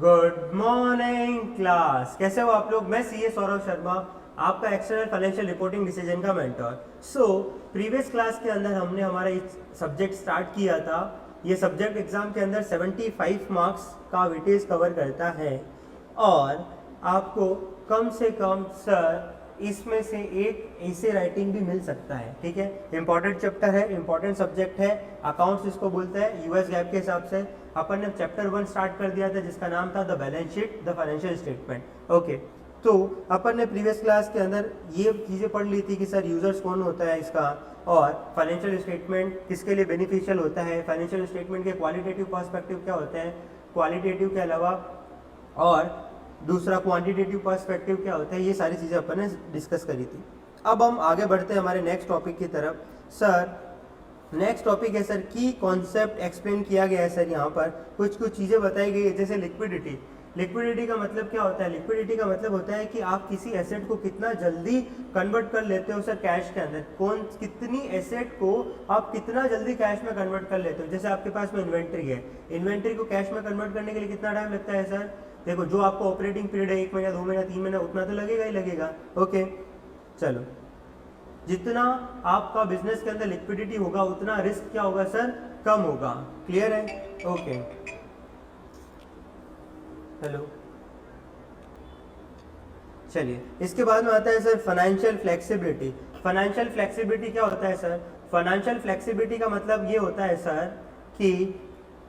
Good morning class, कैसे हो आप लोग। मैं सीए सौरभ शर्मा, आपका एक्सटर्नल फाइनेंशियल रिपोर्टिंग डिसीजन का मेंटर। प्रीवियस क्लास के अंदर हमने हमारा एक सब्जेक्ट स्टार्ट किया था। ये सब्जेक्ट एग्जाम के अंदर 75 मार्क्स का वेटेज कवर करता है और आपको कम से कम सर इसमें से एक ऐसे राइटिंग भी मिल सकता है। ठीक है, इंपॉर्टेंट चैप्टर है, इंपॉर्टेंट सब्जेक्ट है, अकाउंट्स इसको बोलते हैं यूएस गैप के हिसाब से। अपन ने चैप्टर 1 स्टार्ट कर दिया था जिसका नाम था the balance sheet, the financial statement. Okay, तो अपन ने प्रीवियस क्लास के अंदर ये चीज़ें पढ़ ली थी कि सर यूजर्स कौन होता है इसका, और फाइनेंशियल स्टेटमेंट किसके लिए बेनिफिशियल होता है, फाइनेंशियल स्टेटमेंट के क्वालिटेटिव पर्सपेक्टिव क्या होते हैं, क्वालिटेटिव के अलावा और दूसरा क्वांटिटेटिव पर्सपेक्टिव क्या होता है, ये सारी चीज़ें अपन ने डिस्कस करी थी। अब हम आगे बढ़ते हैं हमारे नेक्स्ट टॉपिक की तरफ। सर नेक्स्ट टॉपिक है सर की कॉन्सेप्ट एक्सप्लेन किया गया है सर, यहाँ पर कुछ चीज़ें बताई गई है जैसे लिक्विडिटी। लिक्विडिटी का मतलब क्या होता है, लिक्विडिटी का मतलब होता है कि आप किसी एसेट को कितना जल्दी कन्वर्ट कर लेते हो सर कैश के अंदर। कितनी एसेट को आप कितना जल्दी कैश में कन्वर्ट कर लेते हो। जैसे आपके पास में इन्वेंट्री है, इन्वेंट्री को कैश में कन्वर्ट करने के लिए कितना टाइम लगता है सर। देखो, जो आपको ऑपरेटिंग पीरियड है 1 महीना 2 महीना 3 महीना, उतना तो लगेगा ही लगेगा। ओके, चलो, जितना आपका बिजनेस के अंदर लिक्विडिटी होगा उतना रिस्क क्या होगा सर, कम होगा। क्लियर है? ओके, हेलो, चलिए इसके बाद में आता है sir financial flexibility. Financial flexibility क्या होता है सर, फाइनेंशियल फ्लेक्सिबिलिटी का मतलब ये होता है सर कि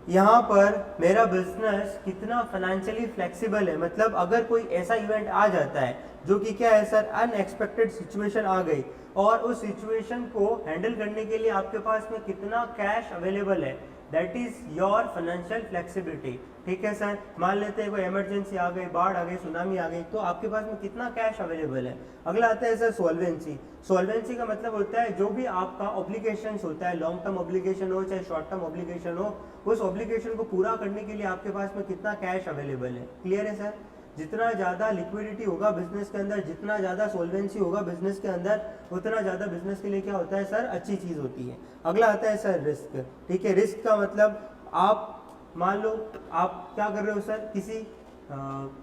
यहाँ पर मेरा बिजनेस कितना फाइनेंशियली फ्लेक्सिबल है। मतलब अगर कोई ऐसा इवेंट आ जाता है जो कि क्या है सर, अनएक्सपेक्टेड सिचुएशन आ गई और उस सिचुएशन को हैंडल करने के लिए आपके पास में कितना कैश अवेलेबल है, that is your financial flexibility. ठीक है सर, मान लेते हैं कोई इमरजेंसी आ गई, बाढ़ आ गई, सुनामी आ गई, तो आपके पास में कितना कैश अवेलेबल है। अगला आता है सर सोल्वेंसी। सोल्वेंसी का मतलब होता है जो भी आपका ऑब्लिगेशन होता है, लॉन्ग टर्म ऑब्लिगेशन हो चाहे शॉर्ट टर्म ऑब्लिगेशन हो, उस ऑब्लिगेशन को पूरा करने के लिए आपके पास में कितना कैश अवेलेबल है। क्लियर है सर? जितना ज़्यादा लिक्विडिटी होगा बिजनेस के अंदर, जितना ज़्यादा सोल्वेंसी होगा बिजनेस के अंदर, उतना ज़्यादा बिजनेस के लिए क्या होता है सर, अच्छी चीज़ होती है। अगला आता है सर रिस्क। ठीक है, रिस्क का मतलब आप मान लो आप क्या कर रहे हो सर, किसी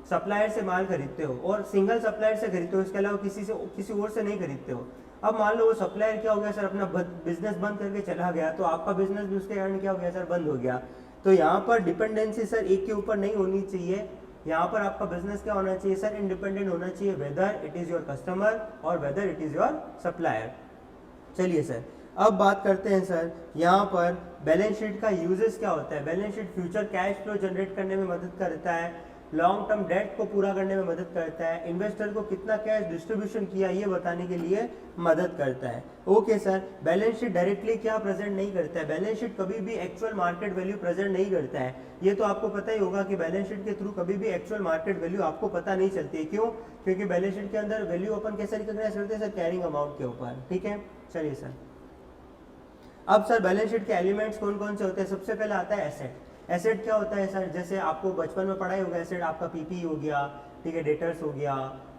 सप्लायर से माल खरीदते हो और सिंगल सप्लायर से खरीदते हो, इसके अलावा किसी और से नहीं खरीदते हो। अब मान लो वो सप्लायर क्या हो गया सर, अपना बिजनेस बंद करके चला गया, तो आपका बिजनेस भी उसके कारण क्या हो गया सर, बंद हो गया। तो यहाँ पर डिपेंडेंसी सर एक के ऊपर नहीं होनी चाहिए। यहाँ पर आपका बिजनेस क्या होना चाहिए सर, इंडिपेंडेंट होना चाहिए, whether it is your customer और whether it is your supplier. चलिए सर, अब बात करते हैं सर यहाँ पर बैलेंस शीट का यूजेस क्या होता है। Balance sheet future cash flow generate करने में मदद करता है, लॉन्ग टर्म डेट को पूरा करने में मदद करता है, इन्वेस्टर को कितना कैश डिस्ट्रीब्यूशन किया ये बताने के लिए मदद करता है। Okay sir, balance sheet directly क्या प्रेजेंट नहीं करता है, बैलेंस शीट कभी भी एक्चुअल मार्केट वैल्यू प्रेजेंट नहीं करता है। ये तो आपको पता ही होगा कि बैलेंस शीट के थ्रू कभी भी एक्चुअल मार्केट वैल्यू आपको पता नहीं चलती है। क्यों? क्योंकि बैलेंस शीट के अंदर वैल्यू अपन कैसे रिकॉग्नाइज करते हैं सर, कैरिंग अमाउंट के ऊपर। ठीक है, चलिए सर, अब सर बैलेंस शीट के एलिमेंट्स कौन कौन से होते हैं। सबसे पहले आता है एसेट। एसेट क्या होता है सर, जैसे आपको बचपन में पढ़ाई होगा, एसेट आपका पीपी हो गया, ठीक है, डेटर्स हो गया।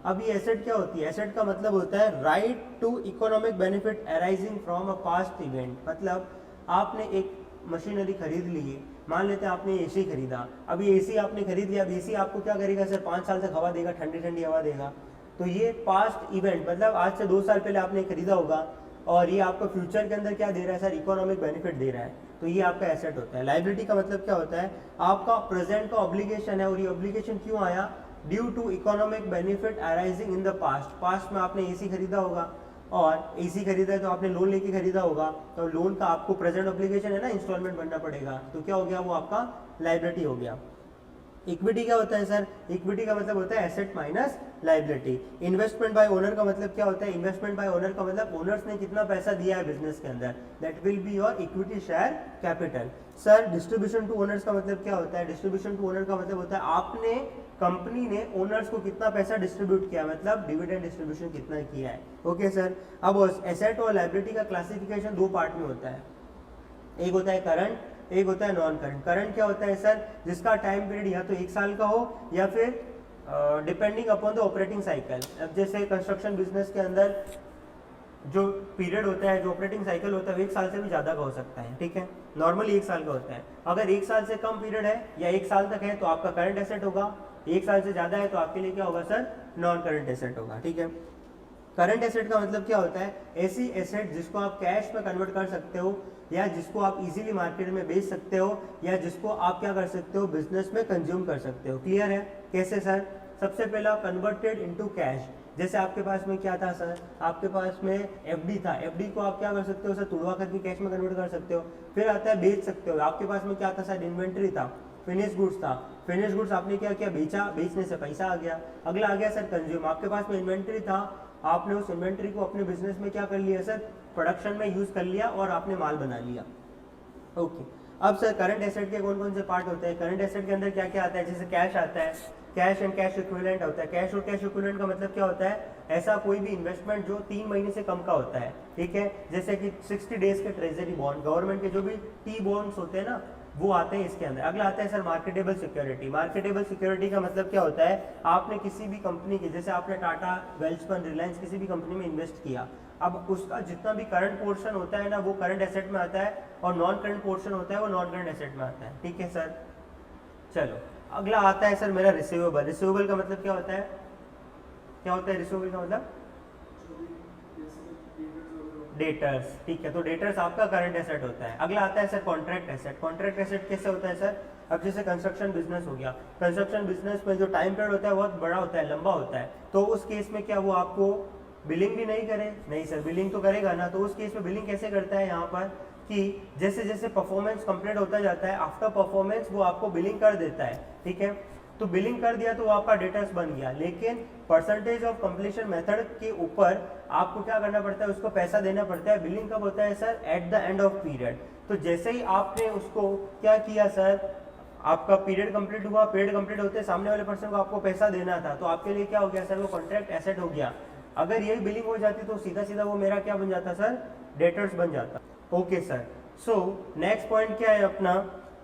अब ये एसेट क्या होती है, एसेट का मतलब होता है right to economic benefit arising from a past event. मतलब आपने एक मशीनरी खरीद ली, मान लेते हैं आपने एसी खरीदा, अब ये एसी आपने खरीद लिया, अब एसी आपको क्या करेगा सर, 5 साल तक हवा देगा, ठंडी ठंडी हवा देगा। तो ये पास्ट इवेंट, मतलब आज से 2 साल पहले आपने खरीदा होगा और ये आपको फ्यूचर के अंदर क्या दे रहा है सर, इकोनॉमिक बेनिफिट दे रहा है, तो ये आपका एसेट होता है। लाइबिलिटी का मतलब क्या होता है, आपका प्रेजेंट का ऑब्लिगेशन है और ये ऑब्लिगेशन क्यों आया, due to economic benefit arising in the past. Past में आपने एसी खरीदा होगा और एसी खरीदा है तो आपने लोन लेके खरीदा होगा, तो लोन का आपको प्रेजेंट ऑब्लिगेशन है ना, इंस्टॉलमेंट भरना पड़ेगा, तो क्या हो गया, वो आपका लाइबिलिटी हो गया। इक्विटी क्या होता है सर, इक्विटी का मतलब होता है asset minus liability. Investment by owner का मतलब क्या होता है, इन्वेस्टमेंट बाय ओनर का मतलब ओनर्स ने कितना पैसा दिया है बिजनेस के अंदर, that will be your equity share capital. Sir distribution to owners का मतलब क्या होता है, डिस्ट्रीब्यूशन टू ओनर का मतलब होता है आपने, कंपनी ने ओनर्स को कितना पैसा डिस्ट्रीब्यूट किया, मतलब डिविडेंड डिस्ट्रीब्यूशन कितना किया है। ओके सर, अब एसेट और लाइबिलिटी का क्लासिफिकेशन 2 पार्ट में होता है, एक होता है करंट, एक होता है नॉन करंट। करंट क्या होता है सर, जिसका टाइम पीरियड या तो 1 साल का हो या फिर depending upon the operating cycle. अब जैसे कंस्ट्रक्शन बिजनेस के अंदर जो पीरियड होता है, जो ऑपरेटिंग साइकिल होता है, वो 1 साल से भी ज़्यादा का हो सकता है, ठीक है, नॉर्मली 1 साल का होता है। अगर 1 साल से कम पीरियड है या 1 साल तक है तो आपका करंट एसेट होगा, 1 साल से ज़्यादा है तो आपके लिए क्या होगा सर, नॉन करंट एसेट होगा, ठीक है। करंट एसेट का मतलब क्या होता है, ऐसी एसेट जिसको आप कैश में कन्वर्ट कर सकते हो या जिसको आप इजीली मार्केट में बेच सकते हो या जिसको आप क्या कर सकते हो, बिजनेस में कंज्यूम कर सकते हो। क्लियर है, कैसे सर? सबसे पहला कन्वर्टेड इनटू कैश। जैसे आपके पास में क्या था सर, आपके पास में एफडी था, एफडी को आप क्या कर सकते हो सर, तुड़वा करके कैश में कन्वर्ट कर सकते हो। फिर आता है बेच सकते हो। आपके पास में क्या था सर, इन्वेंट्री था, फिनिश गुड्स था, फिनिश गुड्स आपने क्या किया, बेचा, बेचने से पैसा आ गया। अगला आ गया सर कंज्यूम। आपके पास में इन्वेंट्री था, आपने उस इन्वेंट्री को अपने बिजनेस में क्या कर लिया सर, प्रोडक्शन में यूज कर लिया और आपने माल बना लिया। ओके, अब सर करंट एसेट के कौन कौन से पार्ट होते हैं? करंट एसेट के अंदर क्या क्या आता है? जैसे कैश आता है, कैश एंड कैश इक्विवेलेंट होता है। कैश और कैश इक्विवेलेंट का मतलब क्या होता है, ऐसा कोई भी इन्वेस्टमेंट जो 3 महीने से कम का होता है, ठीक है, जैसे कि 60 डेज के ट्रेजरी बॉन्ड, गवर्नमेंट के जो भी टी बॉन्ड्स होते हैं ना, वो आते हैं इसके अंदर। अगला आता है sir marketable security. Marketable security का मतलब क्या होता है, आपने किसी भी कंपनी की, जैसे आपने टाटा, वेल्सपन, रिलायंस, किसी भी कंपनी में इन्वेस्ट किया, अब उसका जितना भी करंट पोर्शन होता है ना, वो करंट एसेट में आता है और नॉन करंट पोर्शन होता है वो नॉन करंट एसेट में आता है, ठीक है सर। चलो अगला आता है सर मेरा रिसीवेबल। रिसीवेबल का मतलब क्या होता है, क्या होता है रिसीवेबल का मतलब, डेटर्स, ठीक है, तो डेटर्स आपका करंट एसेट होता है। अगला आता है sir contract asset. Contract asset कैसे होता है सर, अब जैसे कंस्ट्रक्शन बिजनेस हो गया, कंस्ट्रक्शन बिजनेस में जो टाइम पीरियड होता है बहुत बड़ा होता है, लंबा होता है, तो उस केस में क्या वो आपको बिलिंग भी नहीं करे, नहीं सर, बिलिंग तो करेगा ना। तो उस केस में बिलिंग कैसे करता है यहाँ पर, कि जैसे जैसे परफॉर्मेंस कंप्लीट होता जाता है, आफ्टर परफॉर्मेंस वो आपको बिलिंग कर देता है, ठीक है, तो बिलिंग कर दिया तो वो आपका डेटर्स बन गया। लेकिन परसेंटेज ऑफ कंप्लीशन मेथड के ऊपर आपको क्या करना पड़ता है, उसको पैसा देना पड़ता है। बिलिंग कब होता है sir, at the end of period. तो जैसे ही आपने उसको क्या किया सर, आपका पीरियड कंप्लीट हुआ, पीरियड कंप्लीट होते सामने वाले पर्सन को आपको पैसा देना था, तो आपके लिए क्या हो गया सर, वो कॉन्ट्रैक्ट एसेट हो गया। अगर यही बिलिंग हो जाती तो सीधा सीधा वो मेरा क्या बन जाता सर, डेटर्स बन जाता। Okay sir, so next point क्या है अपना,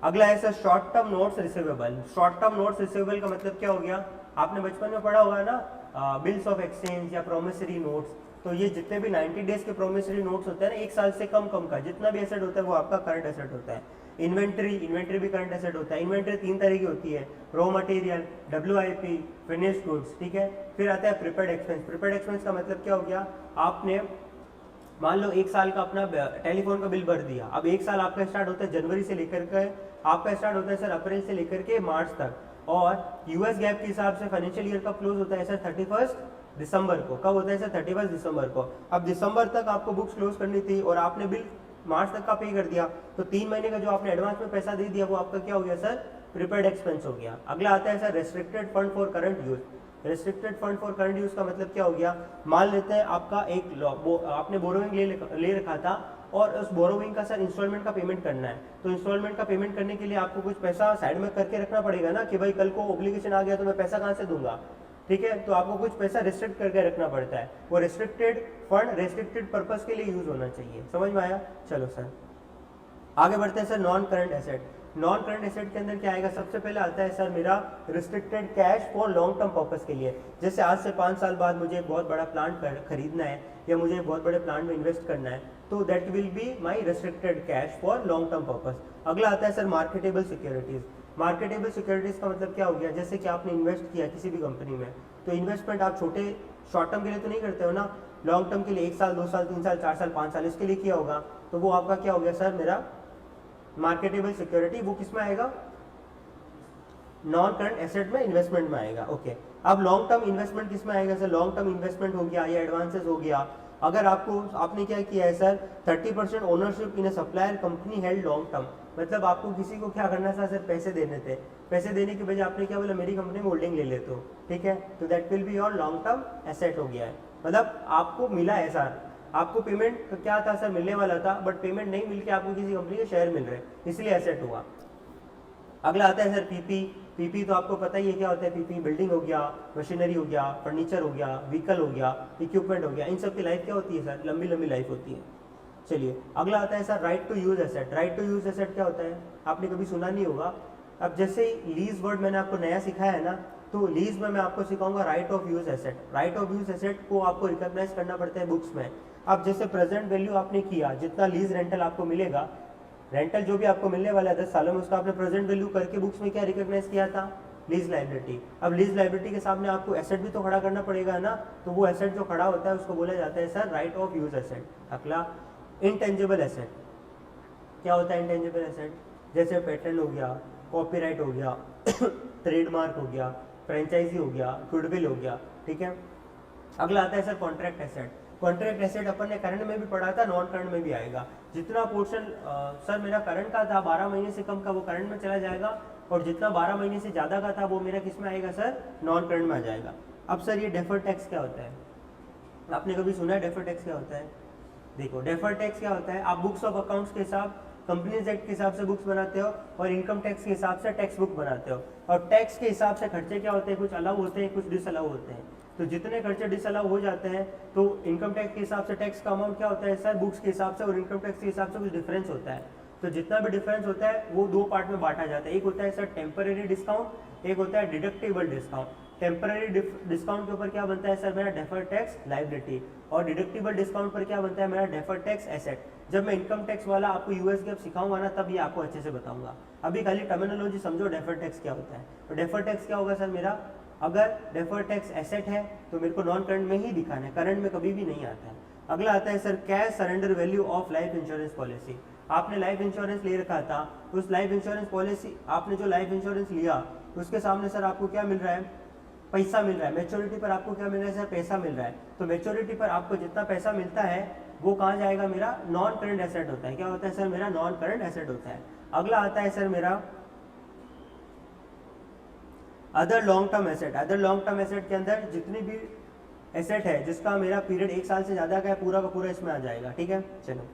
अगला है sir short term notes receivable. Short term notes receivable का मतलब क्या हो गया, आपने बचपन में पढ़ा होगा ना, बिल्स ऑफ एक्सचेंज या प्रोमिसरी नोट्स। तो ये जितने भी 90 डेज के प्रोमिसरी नोट्स होते हैं ना, 1 साल से कम कम का जितना भी एसेट होता है वो आपका करंट एसेट होता है। इन्वेंट्री, इन्वेंट्री भी करंट एसेट होता है। इन्वेंट्री 3 तरह की होती है, raw material, WIP, finish goods, ठीक है। फिर आता है प्रिपेयर्ड एक्सपेंस। प्रिपेयर्ड एक्सपेंस का मतलब क्या हो गया, आपने मान लो 1 साल का अपना टेलीफोन का बिल भर दिया। अब 1 साल आपका स्टार्ट होता है जनवरी से लेकर के, आपका स्टार्ट होता है सर अप्रैल से लेकर के मार्च तक, और यूएस गैप के हिसाब से फाइनेंशियल ईयर का क्लोज होता है सर 31 दिसंबर को। कब होता है सर, 31 दिसंबर को। अब दिसंबर तक आपको बुक्स क्लोज करनी थी और आपने बिल मार्च तक का पे कर दिया, तो 3 महीने का जो आपने एडवांस में पैसा दे दिया वो आपका क्या हो गया सर, प्रीपेड एक्सपेंस हो गया। अगला आता है sir restricted fund for current use. Restricted fund for current use का मतलब क्या हो गया, मान लेते हैं आपका आपने बोरोइंग ले रखा था और उस बोरोइंग का सर इंस्टॉलमेंट का पेमेंट करना है, तो इंस्टॉलमेंट का पेमेंट करने के लिए आपको कुछ पैसा साइड में करके रखना पड़ेगा ना, कि भाई कल को ऑब्लिगेशन आ गया तो मैं पैसा कहाँ से दूंगा, ठीक है, तो आपको कुछ पैसा रिस्ट्रिक्ट करके रखना पड़ता है। वो रिस्ट्रिक्टेड फंड रेस्ट्रिक्टेड पर्पस के लिए यूज होना चाहिए। समझ में आया? चलो सर आगे बढ़ते हैं sir non current asset. Non current asset के अंदर क्या आएगा, सबसे पहले आता है सर मेरा restricted cash for long term purpose के लिए। जैसे आज से 5 साल बाद मुझे एक बहुत बड़ा प्लांट खरीदना है या मुझे बहुत बड़े प्लांट में इन्वेस्ट करना है, तो that will be my restricted cash for long term purpose. अगला आता है sir marketable securities. Marketable securities का मतलब क्या हो गया, जैसे कि आपने इन्वेस्ट किया किसी भी कंपनी में, तो इन्वेस्टमेंट आप छोटे शॉर्ट टर्म के लिए तो नहीं करते हो ना, लॉन्ग टर्म के लिए 1 साल 2 साल 3 साल 4 साल 5 साल इसके लिए किया होगा, तो वो आपका क्या हो गया सर मेरा मार्केटेबल सिक्योरिटी। वो किस में आएगा, नॉन करंट एसेट में, इन्वेस्टमेंट में आएगा। ओके, अब लॉन्ग टर्म इन्वेस्टमेंट किस में आएगा सर, लॉन्ग टर्म इन्वेस्टमेंट हो गया या एडवांसेस हो गया। अगर आपने क्या किया है sir 30% ownership in a supplier company held long term, मतलब आपको किसी को क्या करना था सर, पैसे देने थे, पैसे देने के बजाय आपने क्या बोला, मेरी कंपनी में होल्डिंग ले लेते हो, ठीक है, तो that will be your long term asset हो गया है। मतलब आपको मिला है सर, आपको पेमेंट क्या था सर, मिलने वाला था, बट पेमेंट नहीं मिल के आपको किसी कंपनी के शेयर मिल रहे, इसलिए एसेट हुआ। अगला आता है सर पीपी। पीपी तो आपको पता ही है क्या होता है, पीपी बिल्डिंग हो गया, मशीनरी हो गया, फर्नीचर हो गया, व्हीकल हो गया, इक्विपमेंट हो गया, इन सब की लाइफ क्या होती है सर, लंबी लंबी लाइफ होती है। चलिए अगला आता है sir right to use asset. Right to use asset क्या होता है, आपने कभी सुना नहीं होगा। अब जैसे लीज वर्ड मैंने आपको नया सिखाया है ना, तो लीज में मैं आपको सिखाऊंगा right of use asset. Right of use asset को आपको रिकॉग्नाइज करना पड़ता है बुक्स में। अब जैसे प्रेजेंट वैल्यू आपने किया, जितना लीज रेंटल आपको मिलेगा, रेंटल जो भी आपको मिलने वाला है 10 सालों में, उसका आपने प्रेजेंट वैल्यू करके बुक्स में क्या रिकॉग्नाइज किया था, लीज लाइबिलिटी। अब लीज लाइबिलिटी के सामने आपको एसेट भी तो खड़ा करना पड़ेगा ना, तो वो एसेट जो खड़ा होता है उसको बोला जाता है sir right of use asset. अगला इनटेंजिबल एसेट, क्या होता है इंटेंजिबल एसेट, जैसे पेटेंट हो गया, कॉपीराइट हो गया, ट्रेडमार्क हो गया, फ्रेंचाइजी हो गया, गुडविल हो गया, ठीक है। अगला आता है sir contract asset. Contract asset अपन ने करंट में भी पढ़ा था, नॉन करंट में भी आएगा। जितना पोर्शन सर मेरा करंट का था 12 महीने से कम का वो करंट में चला जाएगा, और जितना 12 महीने से ज़्यादा का था वो मेरा किस में आएगा सर, नॉन करंट में आ जाएगा। अब सर ये डेफर्ड टैक्स क्या होता है, आपने कभी सुना है डेफर्ड टैक्स क्या होता है? देखो डेफर्ड टैक्स क्या होता है, आप बुक्स ऑफ अकाउंट्स के हिसाब, कंपनीज एक्ट के हिसाब से बुक्स बनाते हो, और इनकम टैक्स के हिसाब से टैक्स बुक बनाते हो, और टैक्स के हिसाब से खर्चे क्या होते हैं, कुछ अलाउ होते हैं, कुछ डिसअलाउ होते हैं। तो जितने खर्चे डिसअलाउ हो जाते हैं तो इनकम टैक्स के हिसाब से टैक्स का अमाउंट क्या होता है सर, बुक्स के हिसाब से और इनकम टैक्स के हिसाब से कुछ डिफरेंस होता है। तो जितना भी डिफरेंस होता है वो दो पार्ट में बांटा जाता है, एक होता है सर टेम्पररी डिस्काउंट, एक होता है डिडक्टिबल डिस्काउंट। टेम्पररी डिस्काउंट के ऊपर क्या बनता है सर मेरा डेफर्ड टैक्स लायबिलिटी, और डिडक्टिबल डिस्काउंट पर क्या बनता है मेरा डेफर्ड टैक्स एसेट। जब मैं इनकम टैक्स वाला आपको यूएस गैप सिखाऊंगा ना, तब ये आपको अच्छे से बताऊंगा। अभी खाली टर्मिनोलॉजी समझो डेफर्ड टैक्स क्या होता है। तो डेफर्ड टैक्स क्या होगा सर मेरा, अगर डेफर्ड टैक्स एसेट है तो मेरे को नॉन करंट में ही दिखाना है, करंट में कभी भी नहीं आता है। अगला आता है sir cash surrender value of life insurance policy. आपने लाइफ इंश्योरेंस ले रखा था, उस लाइफ इंश्योरेंस पॉलिसी, आपने जो लाइफ इंश्योरेंस लिया उसके सामने सर आपको क्या मिल रहा है, पैसा मिल रहा है। मेच्योरिटी पर आपको क्या मिल रहा है सर, पैसा मिल रहा है। तो मेच्योरिटी पर आपको जितना पैसा मिलता है वो कहाँ जाएगा, मेरा नॉन करंट एसेट होता है। क्या होता है सर मेरा, नॉन करंट एसेट होता है। अगला आता है सर मेरा other long term asset. Other long term asset के अंदर जितनी भी एसेट है जिसका मेरा पीरियड 1 साल से ज़्यादा का है, पूरा का पूरा इसमें आ जाएगा, ठीक है। चलो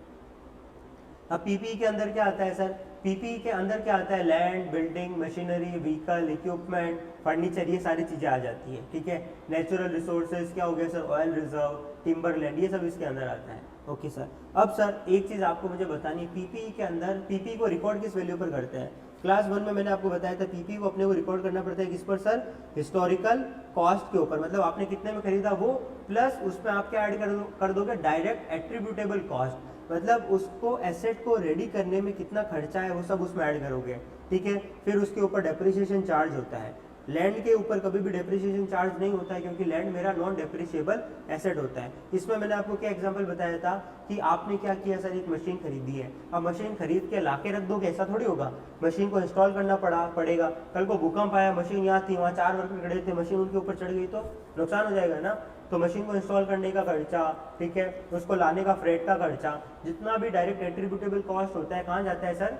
अब पीपीई के अंदर क्या आता है सर, पीपीई के अंदर क्या आता है, land, building, machinery, vehicle, equipment, furniture, ये सारी चीज़ें आ जाती है, ठीक है। नेचुरल रिसोर्सेज क्या हो गया sir, oil reserve, timber land, ये सब इसके अंदर आता है। ओके सर, अब सर एक चीज़ आपको मुझे बतानी है, पीपीई के अंदर पीपीई को रिकॉर्ड किस वैल्यू पर करते हैं। क्लास 1 में मैंने आपको बताया था पीपीई को अपने को रिकॉर्ड करना पड़ता है किस पर सर, हिस्टोरिकल कॉस्ट के ऊपर। मतलब आपने कितने में खरीदा वो, प्लस उसमें आप क्या ऐड कर दोगे, डायरेक्ट एट्रीब्यूटेबल कॉस्ट, मतलब उसको एसेट को रेडी करने में कितना खर्चा है वो सब उसमें ऐड करोगे, ठीक है। फिर उसके ऊपर डेप्रिसिएशन चार्ज होता है। लैंड के ऊपर कभी भी डेप्रिसिएशन चार्ज नहीं होता है, क्योंकि लैंड मेरा नॉन डेप्रिशिएबल एसेट होता है। इसमें मैंने आपको क्या एग्जांपल बताया था कि आपने क्या किया सर, एक मशीन खरीदी है, अब मशीन खरीद के लाके रख दोगे, ऐसा थोड़ी होगा। मशीन को इंस्टॉल करना पड़ेगा। कल को भूकंप आया, मशीन यहाँ थी, वहाँ 4 वर्कर खड़े थे, मशीन उनके ऊपर चढ़ गई तो नुकसान हो जाएगा ना। तो मशीन को इंस्टॉल करने का खर्चा, ठीक है, उसको लाने का फ्रेट का खर्चा, जितना भी डायरेक्ट एट्रीब्यूटेबल कॉस्ट होता है कहाँ जाता है सर,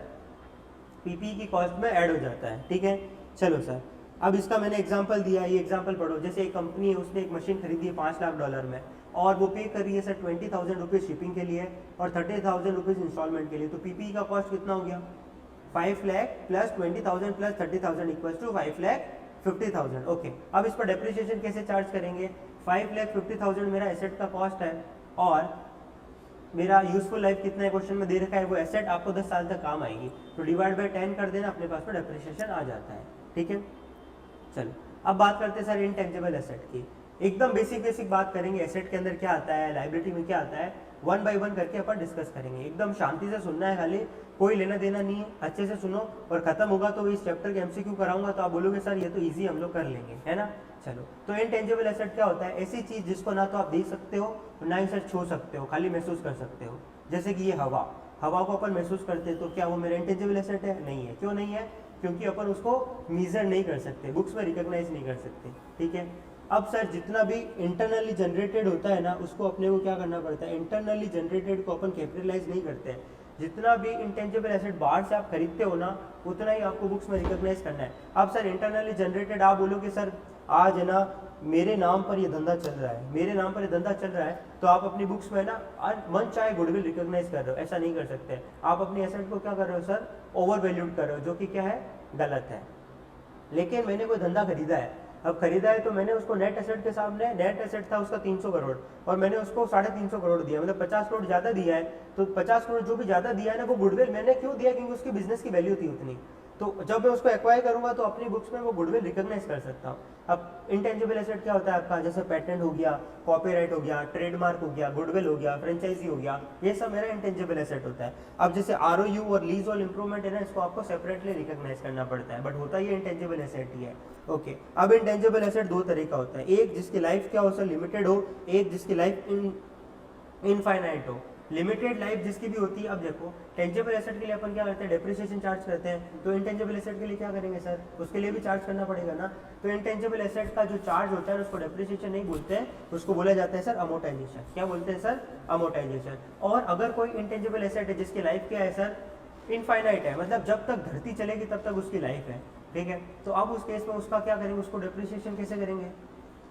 पीपी की कॉस्ट में ऐड हो जाता है, ठीक है। चलो सर, अब इसका मैंने एग्जांपल दिया, ये एग्जांपल पढ़ो। जैसे एक कंपनी है, उसने एक मशीन खरीदी है $5 लाख में, और वो पे कर रही है सर 20,000 रुपीज़ शिपिंग के लिए और 30,000 रुपीज़ इंस्टॉलमेंट के लिए। तो पीपी का कॉस्ट कितना हो गया, 5 lakh plus 20,000 plus 30,000 equals to 5,50,000। Okay, अब इस पर डेप्रिसिएशन कैसे चार्ज करेंगे, 5,50,000 मेरा एसेट का कॉस्ट है, और मेरा यूजफुल लाइफ कितना है क्वेश्चन में दे रखा है, वो एसेट आपको 10 साल तक काम आएगी, तो डिवाइड बाय 10 कर देना, अपने पास में डेप्रिसिएशन आ जाता है, ठीक है। चलो अब बात करते हैं सर इनटेंजिबल एसेट की। एकदम बेसिक बात करेंगे, एसेट के अंदर क्या आता है, लाइबिलिटी में क्या आता है, 1 बाय 1 करके अपन डिस्कस करेंगे। एकदम शांति से सुनना है, खाली कोई लेना देना नहीं है, अच्छे से सुनो, और खत्म होगा तो इस चैप्टर के एमसीक्यू कराऊंगा तो आप बोलोगे सर ये तो इजी हम लोग कर लेंगे, है ना। चलो, तो इनटेंजिबल एसेट क्या होता है, ऐसी चीज जिसको ना तो आप देख सकते हो ना ही सर छू सकते हो, खाली महसूस कर सकते हो। जैसे कि ये हवा को अपन महसूस करते हैं, तो क्या वो मेरा इनटेंजिबल एसेट है, नहीं है। क्यों नहीं है, क्योंकि अपन उसको मीजर नहीं कर सकते, बुक्स में रिकॉग्नाइज नहीं कर सकते, ठीक है। अब सर जितना भी इंटरनली जनरेटेड होता है ना, उसको अपने को क्या करना पड़ता है, इंटरनली जनरेटेड को अपन कैपिटलाइज नहीं करते हैं। जितना भी इंटेंजिबल एसेट बाहर से आप खरीदते हो ना, उतना ही आपको बुक्स में रिकॉग्नाइज करना है। अब सर इंटरनली जनरेटेड आप बोलोगे सर आज है ना मेरे नाम पर ये धंधा चल रहा है, मेरे नाम पर ये धंधा चल रहा है, तो आप अपनी बुक्स में ना मन चाहे गुडविल रिकॉग्नाइज कर रहे हो, ऐसा नहीं कर सकते। आप अपनी एसेट को क्या कर रहे हो सर, ओवर वैल्यूड कर रहे हो, जो कि क्या है, गलत है। लेकिन मैंने कोई धंधा खरीदा है, अब खरीदा है तो मैंने उसको नेट एसेट के सामने, नेट एसेट था उसका 300 करोड़ और मैंने उसको 350 करोड़ दिया, मतलब 50 करोड़ ज़्यादा दिया है। तो 50 करोड़ जो भी ज़्यादा दिया है ना, वो गुडविल मैंने क्यों दिया, क्योंकि उसकी बिजनेस की वैल्यू थी उतनी। तो जब मैं उसको एक्वायर करूंगा तो अपनी बुक्स में वो गुडविल रिकॉग्नाइज कर सकता हूँ। अब इंटेंजिबल एसेट क्या होता है आपका, जैसे पेटेंट हो गया, कॉपीराइट हो गया, ट्रेडमार्क हो गया, गुडविल हो गया, फ्रेंचाइजी हो गया, ये सब मेरा इंटेंजिबल एसेट होता है। अब जैसे ROU और लीज और इंप्रूवमेंट है ना, इसको आपको सेपरेटली रिकॉग्नाइज करना पड़ता है, बट होता ये इंटेंजिबल एसेट ही है। ओके, अब इंटेंजिबल एसेट दो तरह का होता है, एक जिसकी लाइफ क्या हो सर लिमिटेड हो, एक जिसकी लाइफ इनफाइनाइट हो। लिमिटेड लाइफ जिसकी भी होती है, अब देखो टेंजिबल एसेट के लिए अपन क्या करते हैं, डेप्रिसिएशन चार्ज करते हैं, तो इंटेंजिबल एसेट के लिए क्या करेंगे सर, उसके लिए भी चार्ज करना पड़ेगा ना। तो इंटेंजिबल एसेट का जो चार्ज होता है उसको डेप्रिसिएशन नहीं बोलते हैं, उसको बोला जाता है सर अमोर्टाइजेशन। क्या बोलते हैं सर, अमोर्टाइजेशन। और अगर कोई इंटेंजिबल एसेट है जिसकी लाइफ क्या है सर, इनफाइनाइट है, मतलब जब तक धरती चलेगी तब तक उसकी लाइफ है, ठीक है, तो अब उस केस में उसका क्या करेंगे, उसको डेप्रिसिएशन कैसे करेंगे,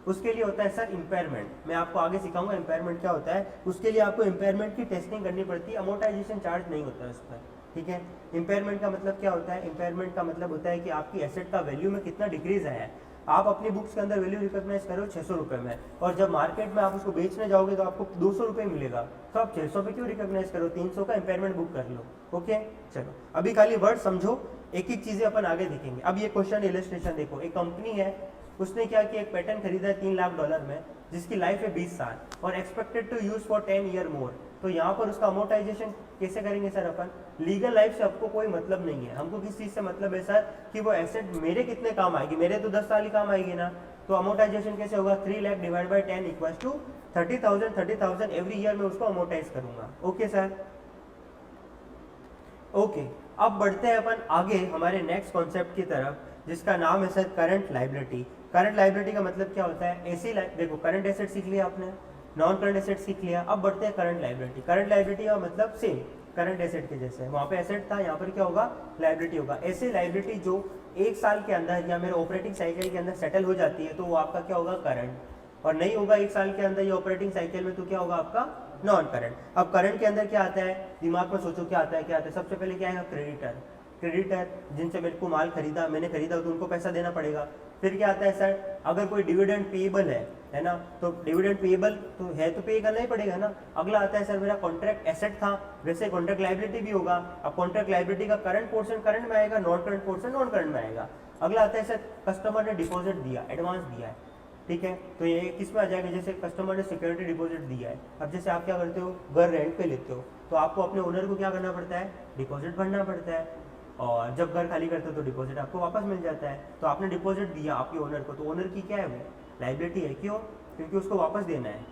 उसके लिए होता है सर इम्पेयरमेंट। मैं आपको आगे सिखाऊंगा इम्पेयरमेंट क्या होता है, उसके लिए आपको इम्पेयरमेंट की टेस्टिंग करनी पड़ती है, अमोर्टाइजेशन चार्ज नहीं होता है उस पर, ठीक है। इम्पेयरमेंट का मतलब क्या होता है, इम्पेयरमेंट का मतलब होता है कि आपकी एसेट का वैल्यू में कितना डिक्रीज आया है। आप अपनी बुक्स के अंदर वैल्यू रिकॉग्नाइज करो 600 रुपये में, और जब मार्केट में आप उसको बेचने जाओगे तो आपको 200 रुपये मिलेगा, तो आप 600 पे क्यों रिकॉग्नाइज करो, 300 का इम्पेयरमेंट बुक कर लो। ओके, चलो अभी खाली वर्ड समझो, एक एक चीजें अपन आगे देखेंगे। अब ये क्वेश्चन इलस्ट्रेशन देखो, एक कंपनी है, उसने क्या किया, एक पेटेंट खरीदा है $3 लाख में, जिसकी लाइफ है 20 साल और expected to use for 10 year more. तो यहाँ पर उसका अमोर्टाइजेशन कैसे करेंगे सर अपन, लीगल लाइफ से आपको कोई मतलब नहीं है, हमको किस चीज से मतलब है सर, कि वो एसेट मेरे कितने काम आएगी, मेरे तो 10 साल ही काम आएगी ना। तो अमोर्टाइजेशन कैसे होगा, 3 lakh divide by 10 equal to 30,000 every year में उसको अमोर्टाइज करूंगा। ओके सर, ओके, अब बढ़ते हैं अपन आगे हमारे नेक्स्ट कॉन्सेप्ट की तरफ, जिसका नाम है sir current liability. Current liability का मतलब क्या होता है, ऐसी देखो करंट एसेट सीख लिया आपने, नॉन करंट एसेट सीख लिया, अब बढ़ते हैं करंट लायबिलिटी। करंट लायबिलिटी का मतलब सेम करंट एसेट के जैसे, वहां पे एसेट था, यहाँ पर क्या होगा, लायबिलिटी होगा। ऐसे लायबिलिटी जो 1 साल के अंदर या मेरे ऑपरेटिंग साइकिल के अंदर सेटल हो जाती है, तो वो आपका क्या होगा, करंट, और नहीं होगा 1 साल के अंदर या ऑपरेटिंग साइकिल में, तो क्या होगा आपका नॉन करंट। अब करंट के अंदर क्या आता है, दिमाग में सोचो क्या आता है, क्या आता है, सबसे पहले क्या है, क्रेडिटर। क्रेडिटर जिनसे मेरे को माल खरीदा, मैंने खरीदा तो उनको पैसा देना पड़ेगा। फिर क्या आता है सर, अगर कोई डिविडेंड पेएबल है ना, तो डिविडेंड पेएबल तो है, तो पे करना ही पड़ेगा ना। अगला आता है सर मेरा कॉन्ट्रैक्ट एसेट था, वैसे कॉन्ट्रैक्ट लायबिलिटी भी होगा। अब कॉन्ट्रैक्ट लायबिलिटी का करंट पोर्शन करंट में आएगा, non current portion non current में आएगा। अगला आता है सर कस्टमर ने डिपॉजिट दिया, एडवांस दिया है, ठीक है, तो ये किस में आ जाएगा, जैसे कस्टमर ने सिक्योरिटी डिपॉजिट दिया है। अब जैसे आप क्या करते हो, घर रेंट पे लेते हो, तो आपको अपने ओनर को क्या करना पड़ता है, डिपॉजिट भरना पड़ता है, और जब घर खाली करते हो तो डिपॉजिट आपको वापस मिल जाता है। तो आपने डिपॉजिट दिया आपके ओनर को, तो ओनर की क्या है, वो लायबिलिटी है, क्यों, क्योंकि उसको वापस देना है।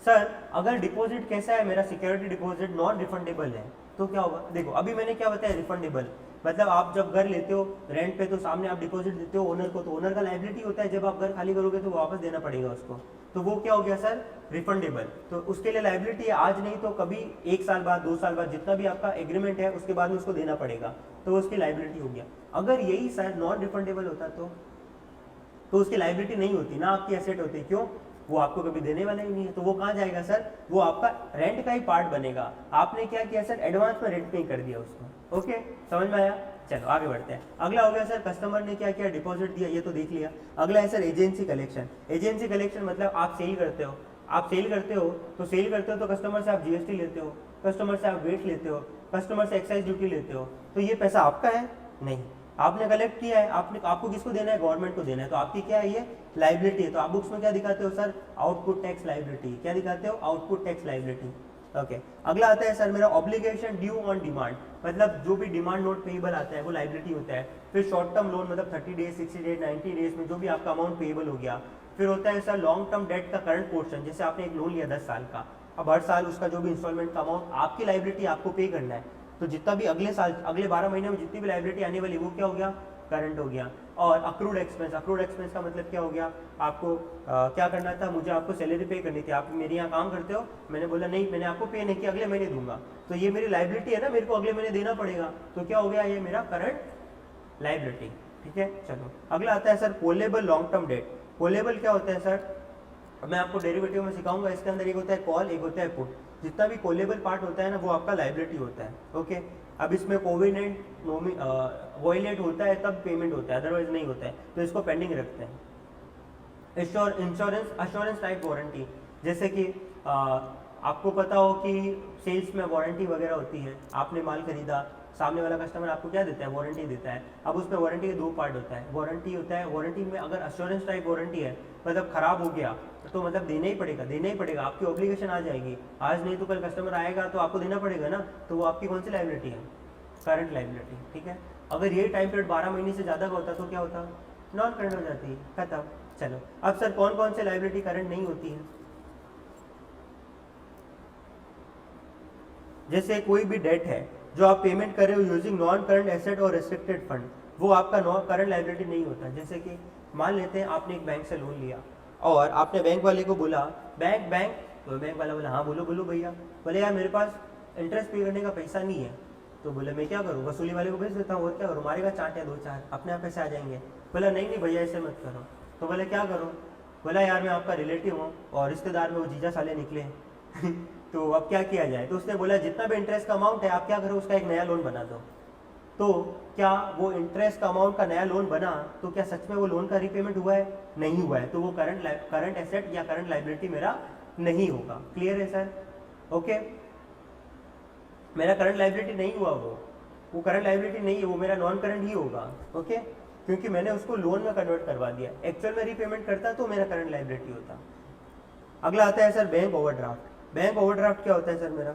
सर अगर डिपॉजिट कैसा है मेरा, सिक्योरिटी डिपॉजिट नॉन रिफंडेबल है, तो क्या होगा, देखो अभी मैंने क्या बताया, रिफंडेबल मतलब आप जब घर लेते हो रेंट पे, तो सामने आप डिपॉजिट देते हो ओनर को, तो ओनर का लायबिलिटी होता है, जब आप घर खाली करोगे तो वापस देना पड़ेगा उसको, तो वो क्या हो गया सर, रिफंडेबल। तो उसके लिए लायबिलिटी है, आज नहीं तो कभी 1 साल बाद, 2 साल बाद, जितना भी आपका एग्रीमेंट है उसके बाद में उसको देना पड़ेगा, तो उसकी लायबिलिटी हो गया। अगर यही सर नॉन रिफंडेबल होता तो उसकी लायबिलिटी नहीं होती ना, आपकी एसेट होती, क्यों, वो आपको कभी देने वाला ही नहीं है, तो वो कहाँ जाएगा सर, वो आपका रेंट का ही पार्ट बनेगा। आपने क्या किया सर, एडवांस में रेंट पे कर दिया उसको। ओके, समझ में आया, चलो आगे बढ़ते हैं। अगला हो गया सर कस्टमर ने क्या किया, डिपॉजिट दिया, ये तो देख लिया। अगला है sir agency collection. Agency collection मतलब आप सेल करते हो, आप सेल करते हो तो सेल करते हो तो कस्टमर से आप जीएसटी लेते हो, कस्टमर से आप वेट लेते हो, कस्टमर से एक्साइज ड्यूटी लेते हो, तो ये पैसा आपका है नहीं, आपने कलेक्ट किया है, आपको किसको देना है, गवर्नमेंट को देना है, तो आपकी क्या है, ये लायबिलिटी है। तो आप बुक्स में क्या दिखाते हो सर, आउटपुट टैक्स लायबिलिटी, क्या दिखाते हो, आउटपुट टैक्स लायबिलिटी। ओके, अगला आता है सर मेरा ऑब्लिगेशन ड्यू ऑन डिमांड, मतलब जो भी डिमांड नोट पेएबल आता है वो लायबिलिटी होता है। फिर शॉर्ट टर्म लोन मतलब 30 डेज, 60 डेज, 90 डेज में जो भी आपका अमाउंट पेएबल हो गया। फिर होता है सर लॉन्ग टर्म डेट का करंट पोर्शन, जैसे आपने एक लोन लिया 10 साल का, अब हर साल उसका जो भी इंस्टॉलमेंट का अमाउंट आपकी लायबिलिटी आपको पे करना है, तो जितना भी अगले साल, अगले 12 महीने में जितनी भी लायबिलिटी आने वाली वो क्या हो गया, करंट हो गया। और अक्रूड एक्सपेंस, अक्रूड एक्सपेंस का मतलब क्या हो गया, आपको क्या करना था, मुझे आपको सैलरी पे करनी थी, आप मेरे यहाँ काम करते हो, मैंने बोला नहीं मैंने आपको पे नहीं किया, अगले महीने दूंगा, तो ये मेरी लायबिलिटी है ना, मेरे को अगले महीने देना पड़ेगा, तो क्या हो गया, ये मेरा करंट लायबिलिटी। ठीक है, चलो अगला आता है सर कोलेबल लॉन्ग टर्म डेट। कोलेबल क्या होता है सर, मैं आपको डेरिवेटिव में सिखाऊंगा, इसके अंदर एक होता है कॉल, एक होता है पुट। जितना भी कोलेबल पार्ट होता है ना वो आपका लायबिलिटी होता है। ओके, अब इसमें कोविनेंट वॉयलेट होता है तब पेमेंट होता है, अदरवाइज नहीं होता है, तो इसको पेंडिंग रखते हैं। इंश्योरेंस, अश्योरेंस टाइप वारंटी, जैसे कि आपको पता हो कि सेल्स में वारंटी वगैरह होती है, आपने माल खरीदा सामने वाला कस्टमर आपको क्या देता है, वारंटी देता है। अब उसमें वारंटी के 2 पार्ट होता है, वारंटी होता है, वारंटी में अगर अश्योरेंस टाइप वारंटी है, मतलब खराब हो गया तो मतलब देना ही पड़ेगा, आपकी ऑब्लिगेशन आ जाएगी, आज नहीं तो कल कस्टमर आएगा तो आपको देना पड़ेगा ना, तो वो आपकी कौन सी लाइबिलिटी है, करंट लाइबिलिटी, ठीक है। अगर ये टाइम पीरियड 12 महीने से ज़्यादा का होता तो क्या होता, नॉन करंट हो जाती है, खत्म। चलो अब सर कौन कौन से लाइबिलिटी करंट नहीं होती है, जैसे कोई भी डेट है जो आप पेमेंट कर रहे हो यूजिंग नॉन करंट एसेट और रेस्ट्रिक्टेड फंड, वो आपका नॉन करंट लाइबिलिटी नहीं होता। जैसे कि मान लेते हैं आपने एक बैंक से लोन लिया और आपने बैंक वाले को बोला बैंक तो बैंक वाला बोला हाँ बोलो बोलो भैया, बोले यार मेरे पास इंटरेस्ट पे करने का पैसा नहीं है, तो बोले मैं क्या करूँ, वसूली वाले को भेज देता हूँ, और क्या करूँ, मारेगा चाट या 2-4 अपने आप पैसे आ जाएंगे। बोला नहीं भैया ऐसे मत करो, तो बोले क्या करूँ, बोला यार मैं आपका रिलेटिव हूँ और रिश्तेदार में वो जीजा साले निकले तो अब क्या किया जाए, तो उसने बोला जितना भी इंटरेस्ट का अमाउंट है आप क्या करो उसका एक नया लोन बना दो। तो क्या वो इंटरेस्ट का अमाउंट का नया लोन बना, तो क्या सच में वो लोन का रीपेमेंट हुआ है, नहीं हुआ है, तो वो करंट एसेट या करंट लाइबिलिटी मेरा नहीं होगा। क्लियर है सर, ओके, मेरा करंट लाइबिलिटी नहीं हुआ, वो करंट लाइबिलिटी नहीं है, वो मेरा नॉन करंट ही होगा, ओके, क्योंकि मैंने उसको लोन में कन्वर्ट करवा दिया, एक्चुअल में रीपेमेंट करता तो मेरा करंट लाइबिलिटी होता। अगला आता है sir bank overdraft. Bank overdraft क्या होता है सर मेरा,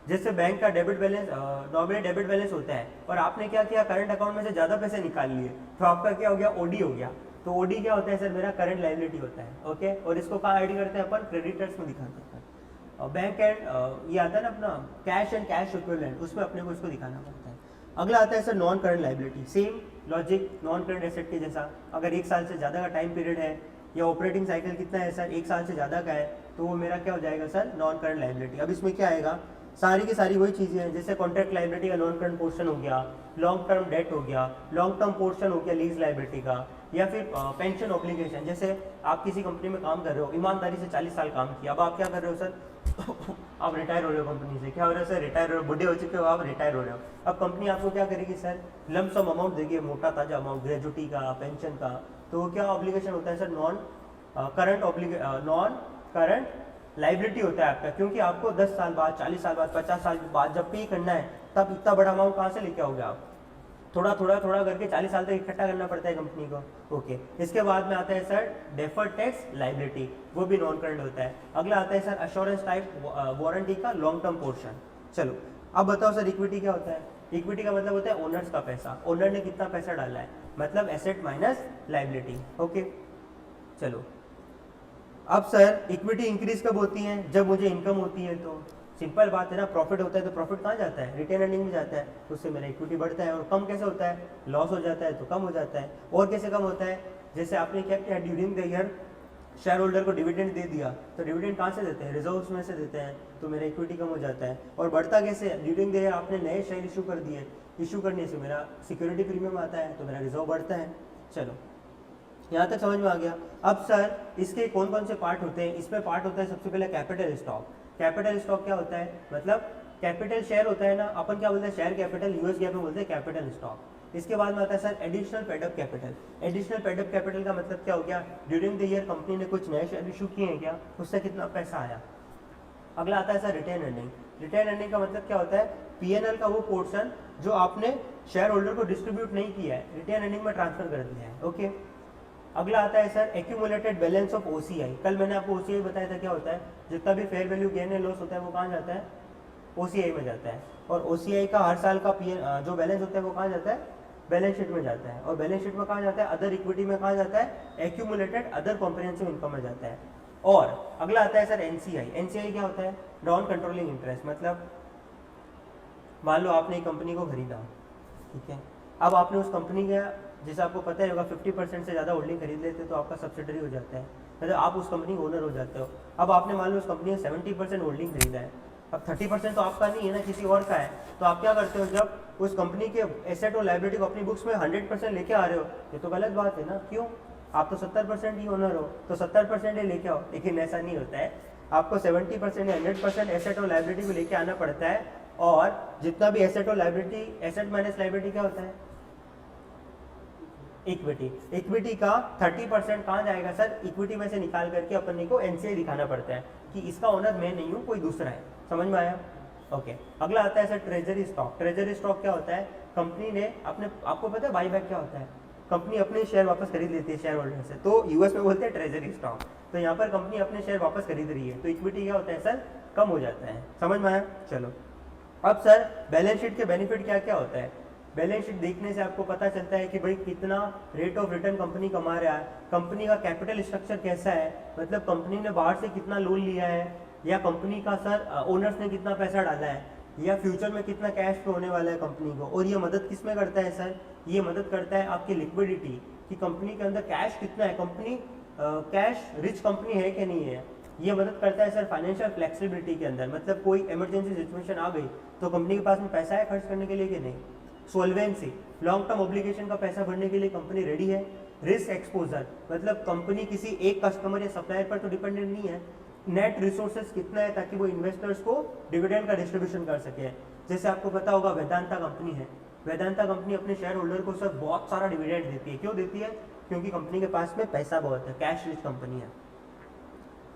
जैसे बैंक का debit balance normally debit balance होता है और आपने क्या किया, करंट अकाउंट में से ज़्यादा पैसे निकाल लिए, तो आपका क्या हो गया, ओडी हो गया। तो ओडी क्या होता है सर, मेरा करंट लाइबिलिटी होता है, ओके, और इसको कहाँ ऐड करते हैं अपन, क्रेडिटर्स में दिखाते हैं। और बैंक एंड ये आता है ना अपना कैश एंड कैश इक्विवेलेंट, उसमें अपने को इसको दिखाना पड़ता है। अगला आता है sir non current liability, same logic non current asset के जैसा, अगर 1 साल से ज़्यादा का टाइम पीरियड है या ऑपरेटिंग साइकिल कितना है सर, 1 साल से ज़्यादा का है, तो वो मेरा क्या हो जाएगा सर, नॉन करंट लाइबिलिटी। अब इसमें क्या आएगा, सारी की सारी वही चीज़ें हैं, जैसे कॉन्ट्रैक्ट लाइबिलिटी का नॉन करंट पोर्शन हो गया, लॉन्ग टर्म डेट हो गया, लॉन्ग टर्म पोर्शन हो गया लीज लाइबिलिटी का, या फिर पेंशन ऑब्लिगेशन, जैसे आप किसी कंपनी में काम कर रहे हो, ईमानदारी से 40 साल काम किया, अब आप क्या कर रहे हो सर आप रिटायर हो रहे हो कंपनी से, क्या हो रहा है सर, रिटायर हो रहे हो, बुढ़े हो चुके हो आप, रिटायर हो रहे हो। अब कंपनी आपको क्या करेगी सर, लंप सम अमाउंट देगी, मोटा ताजा अमाउंट, ग्रेजुटी का, पेंशन का, तो वो क्या ऑब्लिगेशन होता है सर, नॉन करंट लाइबिलिटी होता है आपका, क्योंकि आपको 10 साल बाद, 40 साल बाद, 50 साल बाद जब पे करना है, तब इतना बड़ा अमाउंट कहाँ से लेके आओगे आप, थोड़ा करके 40 साल तक इकट्ठा करना पड़ता है कंपनी को, ओके। इसके बाद में आता है सर डेफर्ड टैक्स लाइबिलिटी, वो भी नॉन करंट होता है। अगला आता है सर अश्योरेंस टाइप वारंटी का लॉन्ग टर्म पोर्शन। चलो अब बताओ सर इक्विटी क्या होता है, इक्विटी का मतलब होता है ओनर्स का पैसा, ओनर ने कितना पैसा डाला है, मतलब एसेट माइनस लाइबिलिटी, ओके। चलो अब सर इक्विटी इंक्रीज कब होती है, जब मुझे इनकम होती है, तो सिंपल बात है ना, प्रॉफिट होता है तो प्रॉफिट कहाँ जाता है, रिटेन अर्निंग में जाता है, तो उससे मेरा इक्विटी बढ़ता है। और कम कैसे होता है, लॉस हो जाता है तो कम हो जाता है। और कैसे कम होता है, जैसे आपने क्या किया, during the year share holder को डिविडेंड दे दिया, तो डिविडेंड कहाँ से देते हैं, रिजर्व्स में से देते हैं, तो मेरा इक्विटी कम हो जाता है। और बढ़ता कैसे, ड्यूरिंग द ईयर आपने नए शेयर इशू कर दिए, इशू करने से मेरा सिक्योरिटी प्रीमियम आता है, तो मेरा रिजर्व बढ़ता है। चलो यहाँ तक समझ में आ गया। अब सर इसके कौन कौन से पार्ट होते हैं, इसमें पार्ट होता है सबसे पहले कैपिटल स्टॉक। कैपिटल स्टॉक क्या होता है, मतलब कैपिटल शेयर होता है ना, अपन क्या बोलते हैं, शेयर कैपिटल, यूएस GAAP में बोलते हैं कैपिटल स्टॉक। इसके बाद में आता है sir additional paid up capital. Additional paid up capital का मतलब क्या हो गया, ड्यूरिंग द ईयर कंपनी ने कुछ नए शेयर इशू किए हैं क्या, उससे कितना पैसा आया। अगला आता है sir retain earning. Retain earning का मतलब क्या होता है, पीएनएल का वो पोर्शन जो आपने शेयर होल्डर को डिस्ट्रीब्यूट नहीं किया है, रिटेन अर्निंग में ट्रांसफर कर दिया है, ओके। अगला आता है sir accumulated balance of OCI. कल मैंने आपको ओसीआई बताया था क्या होता है, जितना भी फेयर वैल्यू गेन या लॉस होता है वो कहाँ जाता है, ओसीआई में जाता है। और ओसीआई का हर साल का जो बैलेंस होता है वो कहाँ जाता है, बैलेंस शीट में जाता है। और बैलेंस शीट में कहाँ जाता है, अदर इक्विटी में कहाँ जाता है, एक्यूमुलेटेड अदर कॉम्प्रिहेंसिव इनकम में जाता है। और अगला आता है सर एनसीआई। एनसीआई क्या होता है, नॉन कंट्रोलिंग इंटरेस्ट। मतलब मान लो आपने एक कंपनी को खरीदा, ठीक है, अब आपने उस कंपनी का, जैसे आपको पता है होगा, 50% से ज़्यादा होल्डिंग खरीद लेते तो आपका सब्सिडरी हो जाता है, मतलब आप उस कंपनी के ओनर हो जाते हो। अब आपने मान लो उस कंपनी में 70% होल्डिंग खरीदा है, अब 30% तो आपका नहीं है ना, किसी और का है, तो आप क्या करते हो, जब उस कंपनी के एसेट और लाइबिलिटी को अपनी बुक्स में 100% लेके आ रहे हो, ये तो गलत बात है ना। क्यों, आप तो 70% ही ओनर हो, तो 70% ही लेके आओ। लेकिन ऐसा नहीं होता है, आपको 70% या 100% एसेट और लाइबिलिटी को लेके आना पड़ता है। और जितना भी एसेट और लाइबिलिटी, एसेट माइनस लाइबिलिटी क्या होता है, इक्विटी। इक्विटी का 30% कहाँ जाएगा सर, इक्विटी में से निकाल करके अपने को एनसीआई दिखाना पड़ता है कि इसका ओनर मैं नहीं हूँ, कोई दूसरा है। समझ में आया, ओके अगला आता है sir treasury stock. Treasury stock क्या होता है, कंपनी ने अपने, आपको पता है बाईबैक क्या होता है, कंपनी अपने शेयर वापस खरीद लेती है शेयर होल्डर से, तो यूएस में बोलते हैं ट्रेजरी स्टॉक। तो यहाँ पर कंपनी अपने शेयर वापस खरीद रही है तो इक्विटी क्या होता है सर, कम हो जाता है। समझ में आया? चलो अब सर बैलेंस शीट के बेनिफिट क्या क्या होता है। बैलेंस शीट देखने से आपको पता चलता है कि भाई कितना रेट ऑफ रिटर्न कंपनी कमा रहा है, कंपनी का कैपिटल स्ट्रक्चर कैसा है, मतलब कंपनी ने बाहर से कितना लोन लिया है, या कंपनी का सर ओनर्स ने कितना पैसा डाला है, या फ्यूचर में कितना कैश फ्लो होने वाला है कंपनी को। और ये मदद किस में करता है सर, ये मदद करता है आपकी लिक्विडिटी, कि कंपनी के अंदर कैश कितना है, कंपनी कैश रिच कंपनी है कि नहीं है। ये मदद करता है सर फाइनेंशियल फ्लेक्सिबिलिटी के अंदर, मतलब कोई इमरजेंसी सिचुएशन आ गई तो कंपनी के पास में पैसा है खर्च करने के लिए कि नहीं। सोल्वेंसी, लॉन्ग टर्म ऑब्लिगेशन का पैसा भरने के लिए कंपनी रेडी है। रिस्क एक्सपोजर, मतलब कंपनी किसी एक कस्टमर या सप्लायर पर तो डिपेंडेंट नहीं है। नेट रिसोर्सेज कितना है ताकि वो इन्वेस्टर्स को डिविडेंड का डिस्ट्रीब्यूशन कर सके। जैसे आपको पता होगा वेदांता कंपनी है, वेदांता कंपनी अपने शेयर होल्डर को सर बहुत सारा डिविडेंड देती है। क्यों देती है, क्योंकि कंपनी के पास में पैसा बहुत है, कैश रिच कंपनी है।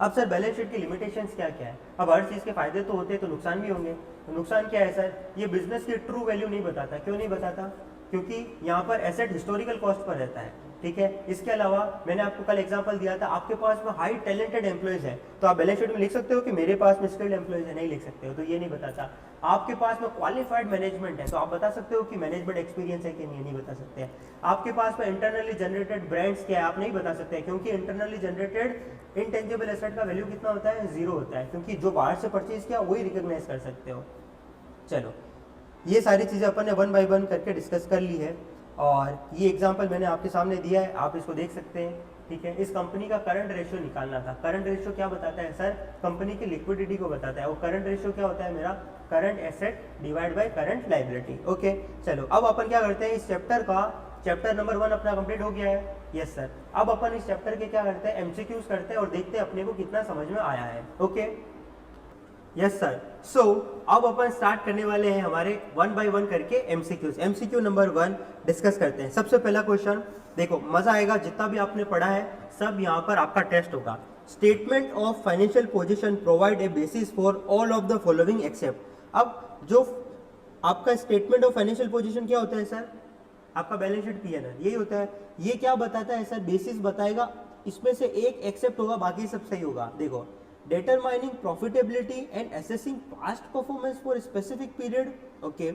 अब सर बैलेंस शीट की लिमिटेशंस क्या क्या है। अब हर चीज़ के फायदे तो होते हैं तो नुकसान भी होंगे। तो नुकसान क्या है सर, ये बिजनेस की ट्रू वैल्यू नहीं बताता। क्यों नहीं बताता, क्योंकि यहाँ पर एसेट हिस्टोरिकल कॉस्ट पर रहता है, ठीक है। इसके अलावा मैंने आपको कल एग्जांपल दिया था, आपके पास में हाई टैलेंटेड एम्प्लॉयज है तो आप बैलेंस शीट में लिख सकते हो कि मेरे पास में स्किल्ड एम्प्लॉयज है, नहीं लिख सकते हो, तो ये नहीं बताता। आपके पास में क्वालिफाइड मैनेजमेंट है तो आप बता सकते हो कि मैनेजमेंट एक्सपीरियंस है कि नहीं बता सकते हैं। आपके पास में इंटरनली जनरेटेड ब्रांड्स क्या है आप नहीं बता सकते, क्योंकि इंटरनली जनरेटेड इनटेंजिबल एसेट का वैल्यू कितना होता है, 0 होता है, क्योंकि जो बाहर से परचेज किया वही रिकॉग्नाइज कर सकते हो। चलो ये सारी चीज़ें अपन ने 1 बाय 1 करके डिस्कस कर ली है, और ये एग्जांपल मैंने आपके सामने दिया है, आप इसको देख सकते हैं, ठीक है। इस कंपनी का करंट रेशियो निकालना था। करंट रेशियो क्या बताता है सर, कंपनी की लिक्विडिटी को बताता है। और करंट रेशियो क्या होता है मेरा, current asset divide by current liability. Okay चलो अब अपन क्या करते हैं, इस चैप्टर का चैप्टर नंबर 1 अपना कंप्लीट हो गया है। यस सर, अब अपन इस चैप्टर के क्या करते हैं, एमसीक्यूज करते हैं और देखते हैं अपने को कितना समझ में आया है। ओके यस सर, सो अब अपन स्टार्ट करने वाले हैं हमारे 1 बाय 1 करके एमसीक्यूज। एमसीक्यू नंबर 1 डिस्कस करते हैं। सबसे पहला क्वेश्चन देखो, मजा आएगा, जितना भी आपने पढ़ा है सब यहाँ पर आपका टेस्ट होगा। Statement of financial position provide a basis for all of the following accept. अब जो आपका स्टेटमेंट ऑफ फाइनेंशियल पोजीशन क्या होता है सर, आपका बैलेंस शीट पीएनएल यही होता है। ये क्या बताता है सर, बेसिस बताएगा, इसमें से एक एक्सेप्ट होगा, बाकी सब सही होगा। देखो, determining profitability and assessing past performance for a specific period, okay,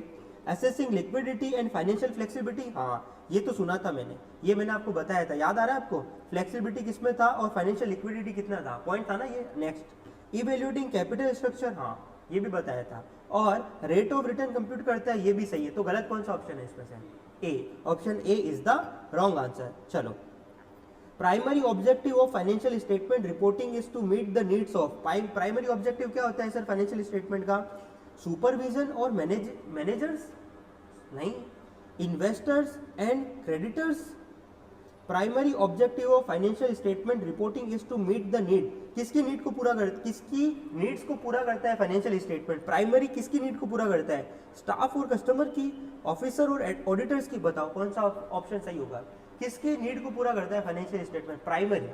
assessing liquidity and financial flexibility, हाँ ये तो सुना था मैंने, ये मैंने आपको बताया था, याद आ रहा है आपको, फ्लेक्सिबिलिटी किसमें था और फाइनेंशियल लिक्विडिटी कितना था, पॉइंट था ना ये। नेक्स्ट, इवेल्यूटिंग कैपिटल स्ट्रक्चर, हाँ ये भी बताया था, और रेट ऑफ रिटर्न कंप्यूट करता है, ये भी सही है। तो गलत कौन सा ऑप्शन है इसमें से, A, option A is the wrong answer. चलो, primary objective of financial statement reporting is to meet the needs of, primary objective क्या होता है सर फाइनेंशियल स्टेटमेंट का, सुपरविजन और मैनेजर्स नहीं, investors and creditors. Primary objective of financial statement reporting is to meet the need, किसकी need को पूरा करता है, किसकी नीड्स को पूरा करता है फाइनेंशियल स्टेटमेंट। प्राइमरी किसकी नीड को पूरा करता है, स्टाफ और कस्टमर की, ऑफिसर और ऑडिटर्स की। बताओ कौन सा ऑप्शन सही होगा, किसकी नीड को पूरा करता है फाइनेंशियल स्टेटमेंट, प्राइमरी।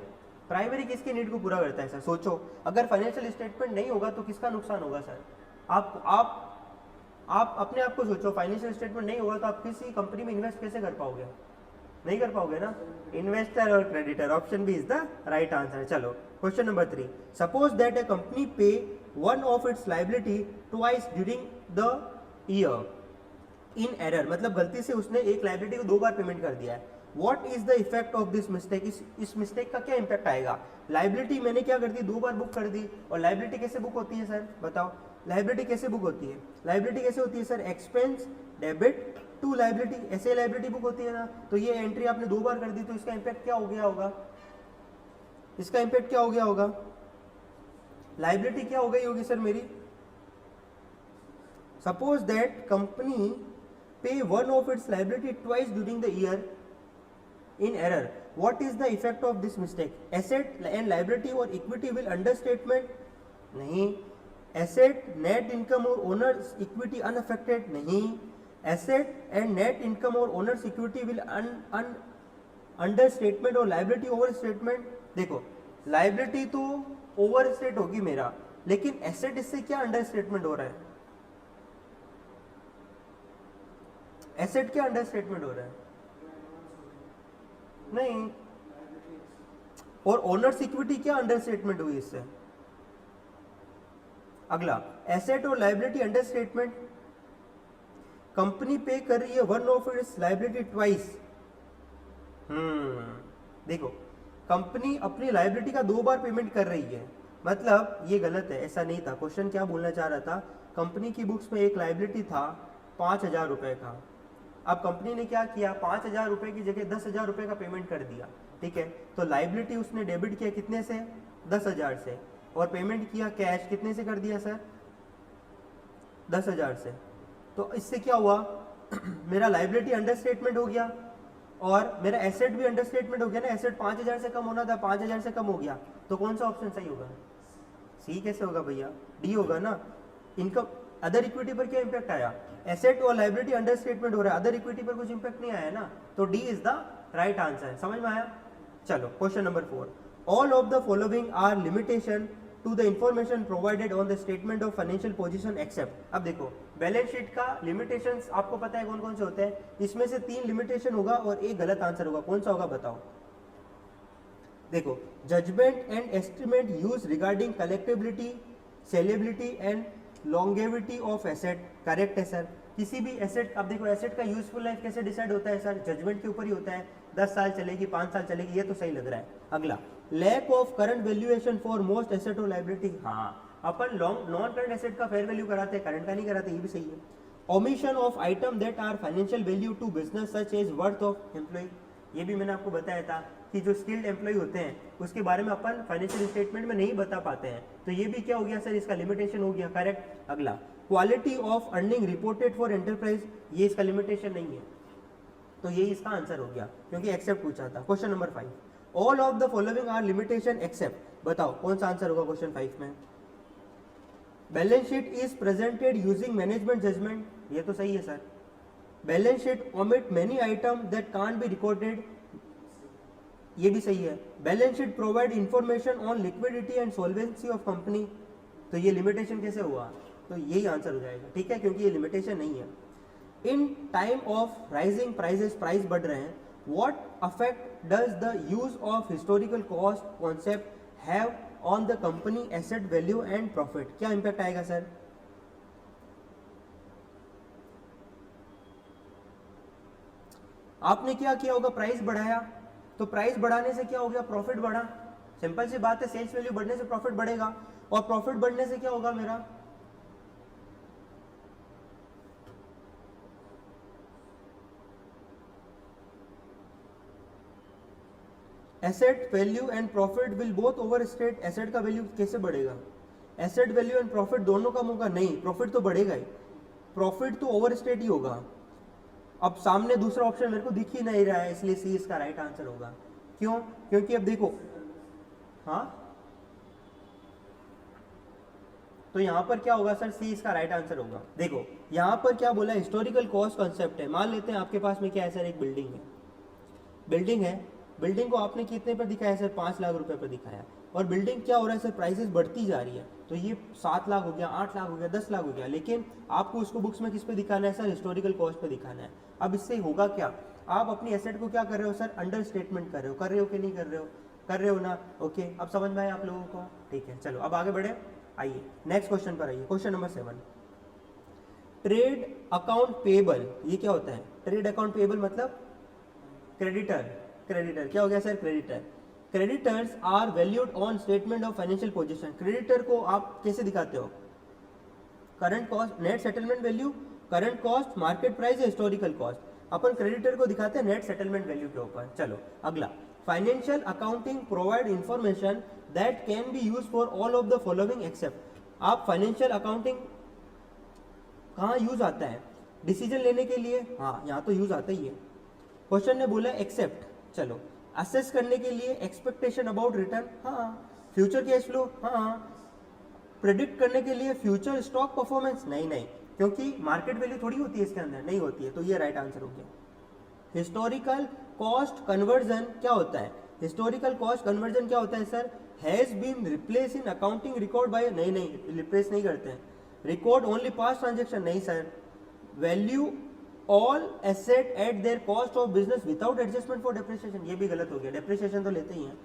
प्राइमरी किसकी नीड को पूरा करता है सर, सोचो, अगर फाइनेंशियल स्टेटमेंट नहीं होगा तो किसका नुकसान होगा सर, आप अपने आप को सोचो, फाइनेंशियल स्टेटमेंट नहीं होगा तो आप किसी कंपनी में इन्वेस्ट कैसे कर पाओगे, नहीं कर पाओगे ना। इन्वेस्टर और creditor, option B is the right answer. चलो question number 3, suppose that a company pay one of its liability twice during the year in error, मतलब गलती से उसने एक लायबिलिटी को 2 बार पेमेंट कर दिया है। What is the effect of this mistake? इस मिस्टेक का क्या इम्पैक्ट आएगा। लाइबिलिटी मैंने क्या कर दी, 2 बार बुक कर दी, और लाइबिलिटी कैसे बुक होती है सर, बताओ, लाइबिलिटी कैसे बुक होती है, लाइबिलिटी कैसे होती है sir, expense debit to liability, ऐसे लाइबिलिटी बुक होती है ना। तो ये एंट्री आपने 2 बार कर दी तो इसका इम्पैक्ट क्या हो गया होगा, इसका इम्पैक्ट क्या हो गया होगा, लाइबिलिटी क्या हो गई होगी सर मेरी। Suppose that company pay one of it's liability twice during the year in error, what is the effect of this mistake, asset and liability or equity will understatement, नहीं, asset net income or owner's equity unaffected, नहीं, asset and net income or owner's equity will understatement और liability overstatement। देखो liability तो overstate होगी मेरा, लेकिन asset इससे क्या understatement हो रहा है, एसेट क्या अंडर स्टेटमेंट हो रहा है? नहीं, और ओनर्स इक्विटी क्या अंडर स्टेटमेंट हुई इससे? अगला, एसेट और लाइबिलिटी अंडर स्टेटमेंट, कंपनी पे कर रही है one of it's liability twice. देखो, कंपनी अपनी लाइबिलिटी का 2 बार पेमेंट कर रही है, मतलब ये गलत है, ऐसा नहीं था। क्वेश्चन क्या बोलना चाह रहा था, कंपनी की बुक्स में एक लाइबिलिटी था 5,000 रुपए का। अब कंपनी ने क्या किया, 5,000 रुपए की जगह 10,000 रुपए का पेमेंट कर दिया, ठीक है। तो लाइबिलिटी उसने डेबिट किया कितने से? 10,000 से, और पेमेंट किया कैश कितने से कर दिया सर? 10,000 से। तो इससे क्या हुआ मेरा लाइबिलिटी अंडर स्टेटमेंट हो गया और मेरा एसेट भी अंडर स्टेटमेंट हो गया ना। एसेट 5,000 से कम होना था, 5,000 से कम हो गया, तो कौन सा ऑप्शन सही होगा? सी कैसे होगा भैया? डी होगा ना। इनकम अदर इक्विटी पर क्या इंपैक्ट आया? एसेट और लाइबिलिटी अंडर स्टेटमेंट हो रहा है, अदर इक्विटी पर कुछ इंपैक्ट नहीं आया ना, तो D is the right answer. समझ में आया? चलो question number 4, all of the following are limitation to the information provided on the statement of financial position except. अब देखो, बैलेंस शीट का लिमिटेशंस आपको पता है कौन कौन से होते हैं, इसमें से 3 लिमिटेशन होगा और एक गलत आंसर होगा। कौन सा होगा बताओ? देखो, judgement and estimate use regarding collectability, saleability and longevity of asset, correct है सर। किसी भी एसेट, अब देखो एसेट का यूजफुल लाइफ कैसे डिसाइड होता है सर? जजमेंट के ऊपर ही होता है, 10 साल चलेगी, 5 साल चलेगी, ये तो सही लग रहा है। अगला, lack of current valuation for most asset और लाइबिलिटी, हाँ अपन लॉन्ग नॉन करंट एसेट का फेयर वैल्यू कराते हैं, करंट का नहीं कराते, ये भी सही है। Omission of item that are financial value to business such as worth of employ, ये भी मैंने आपको बताया था कि जो स्किल्ड एम्प्लॉय होते हैं उसके बारे में अपन फाइनेंशियल स्टेटमेंट में नहीं बता पाते हैं, तो ये भी क्या हो गया सर? इसका लिमिटेशन हो गया, करेक्ट। अगला, quality of earning reported for enterprise, ये इसका लिमिटेशन नहीं है, तो ये इसका आंसर हो गया क्योंकि एक्सेप्ट पूछा था। Question number 5, all of the following are limitation except, बताओ कौन सा आंसर होगा क्वेश्चन 5 में? Balance sheet is presented using management judgement, ये तो सही है sir. Balance sheet omit many item that can't be recorded, ये भी सही है। Balance sheet provide information on liquidity and solvency of company, तो ये लिमिटेशन कैसे हुआ? तो यही आंसर हो जाएगा, ठीक है, क्योंकि ये लिमिटेशन नहीं है। In time of rising prices, price बढ़ रहे हैं, what affect does the use of historical cost concept have on the company asset value and profit, क्या इंपैक्ट आएगा सर? आपने क्या किया होगा? प्राइस बढ़ाया, तो प्राइस बढ़ाने से क्या हो गया? प्रॉफिट बढ़ा। सिंपल सी बात है, सेल्स वैल्यू बढ़ने से प्रॉफिट बढ़ेगा, और प्रॉफिट बढ़ने से क्या होगा मेरा? Asset value and profit will both over state, asset का वैल्यू कैसे बढ़ेगा? एसेट वैल्यू एंड प्रॉफिट दोनों कम होगा? नहीं, प्रॉफिट तो बढ़ेगा ही, प्रॉफिट तो ओवर स्टेट ही होगा। अब सामने दूसरा ऑप्शन मेरे को दिख ही नहीं रहा है, इसलिए सी इसका राइट आंसर होगा। क्यों? क्योंकि अब देखो, हाँ तो यहां पर क्या होगा सर? सी इसका राइट आंसर होगा। देखो यहां पर क्या बोला, हिस्टोरिकल कॉस्ट कॉन्सेप्ट है। मान लेते हैं आपके पास में क्या है सर? एक बिल्डिंग है, बिल्डिंग है, बिल्डिंग को आपने कितने पर दिखाया सर? 5 लाख रुपए पर दिखाया, और बिल्डिंग क्या हो रहा है सर? प्राइसेस बढ़ती जा रही है, तो ये 7 लाख हो गया, 8 लाख हो गया, 10 लाख हो गया, लेकिन आपको उसको बुक्स में किस पे दिखाना है सर? हिस्टोरिकल कॉस्ट पे दिखाना है। अब इससे होगा क्या? आप अपनी एसेट को क्या कर रहे हो सर? अंडर स्टेटमेंट कर रहे हो कि नहीं कर रहे हो? कर रहे हो ना? ओके, अब समझ में आया आप लोगों को? ठीक है, चलो अब आगे बढ़े। आइए नेक्स्ट क्वेश्चन पर आइए। Question number 7, trade account payable, ये क्या होता है? ट्रेड अकाउंट पेबल मतलब क्रेडिटर, क्रेडिटर क्या हो गया sir? Creditor. Creditors are valued on statement of financial position, creditor को आप कैसे दिखाते हो? Current cost, net settlement value, current cost, market price, historical cost. अपन क्रेडिटर को दिखाते हैं नेट सेटलमेंट वैल्यू के ऊपर। चलो अगला, financial accounting provide information that can be use for all of the following accept. आप फाइनेंशियल अकाउंटिंग कहाँ यूज आता है? डिसीजन लेने के लिए, हाँ यहाँ तो यूज आता ही है। क्वेश्चन ने बोला एक्सेप्ट, चलो असेस करने के लिए एक्सपेक्टेशन अबाउट रिटर्न, हाँ। फ्यूचर कैश फ्लो, हाँ। प्रेडिक्ट करने के लिए फ्यूचर स्टॉक परफॉर्मेंस, नहीं नहीं, क्योंकि मार्केट वैल्यू थोड़ी होती है इसके अंदर, नहीं होती है, तो ये राइट आंसर हो गया। हिस्टोरिकल कॉस्ट कन्वर्जन क्या होता है? हिस्टोरिकल कॉस्ट कन्वर्जन क्या होता है sir? Has been replace in accounting record by, नहीं नहीं, रिप्लेस नहीं करते हैं। रिकॉर्ड ओनली पास्ट ट्रांजेक्शन, नहीं sir. Value all asset at their cost of business without adjustment for depreciation, ये भी गलत हो गया, डेप्रिसिएशन तो लेते ही हैं।